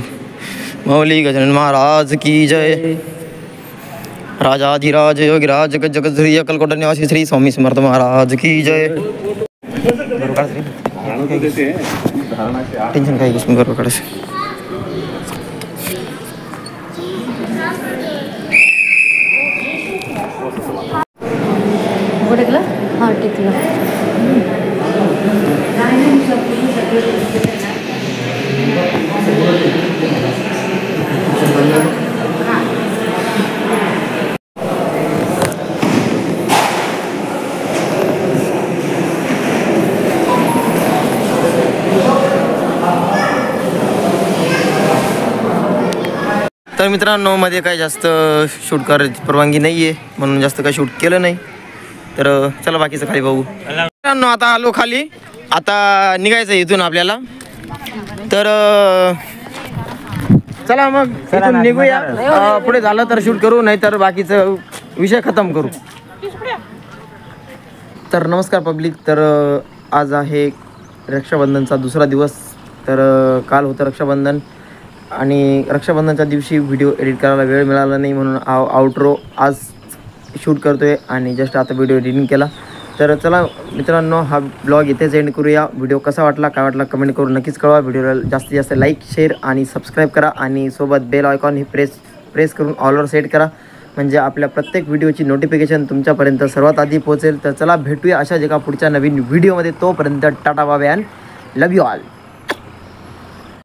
[SPEAKER 2] मौली गजानन महाराज की जय. राजाधिराज योगीराज जगत श्री अक्कलकोट निवासी श्री स्वामी समर्थ महाराज की जय. टेन्शन काही गोष्ट बरोबर काढायचं.
[SPEAKER 1] हां टेकलं.
[SPEAKER 2] तर मित्रांनो मध्ये काही जास्त शूट करायची परवानगी नाही आहे म्हणून जास्त काही शूट केलं नाही. तर चला बाकीचं खाली बघू. मित्रांनो आता आलो खाली. आता निघायचं इथून आपल्याला. तर चला मग इथून निघूया. पुढे झालं तर शूट करू, नाही तर बाकीचं विषय खतम करू. तर नमस्कार पब्लिक. तर आज आहे रक्षाबंधनचा दुसरा दिवस. तर काल होतं रक्षाबंधन आणि रक्षाबंधनच्या दिवशी व्हिडिओ एडिट करायला वेळ मिळाला नाही म्हणून आउटरो आज शूट करतो आहे आणि जस्ट आता व्हिडिओ एडिटिंग केला. तर चला मित्रांनो हा ब्लॉग इथेच एंड करूया. व्हिडिओ कसा वाटला काय वाटला कमेंट करून नक्कीच कळवा. व्हिडिओला जास्तीत जास्त लाईक शेअर आणि सबस्क्राईब करा आणि सोबत बेल आयकॉन हे प्रेस करून ऑलवर सेट करा म्हणजे आपल्या प्रत्येक व्हिडिओची नोटिफिकेशन तुमच्यापर्यंत सर्वात आधी पोहोचेल. तर चला भेटूया अशाच एका पुढच्या नवीन व्हिडिओमध्ये. तोपर्यंत tata bye and love you all.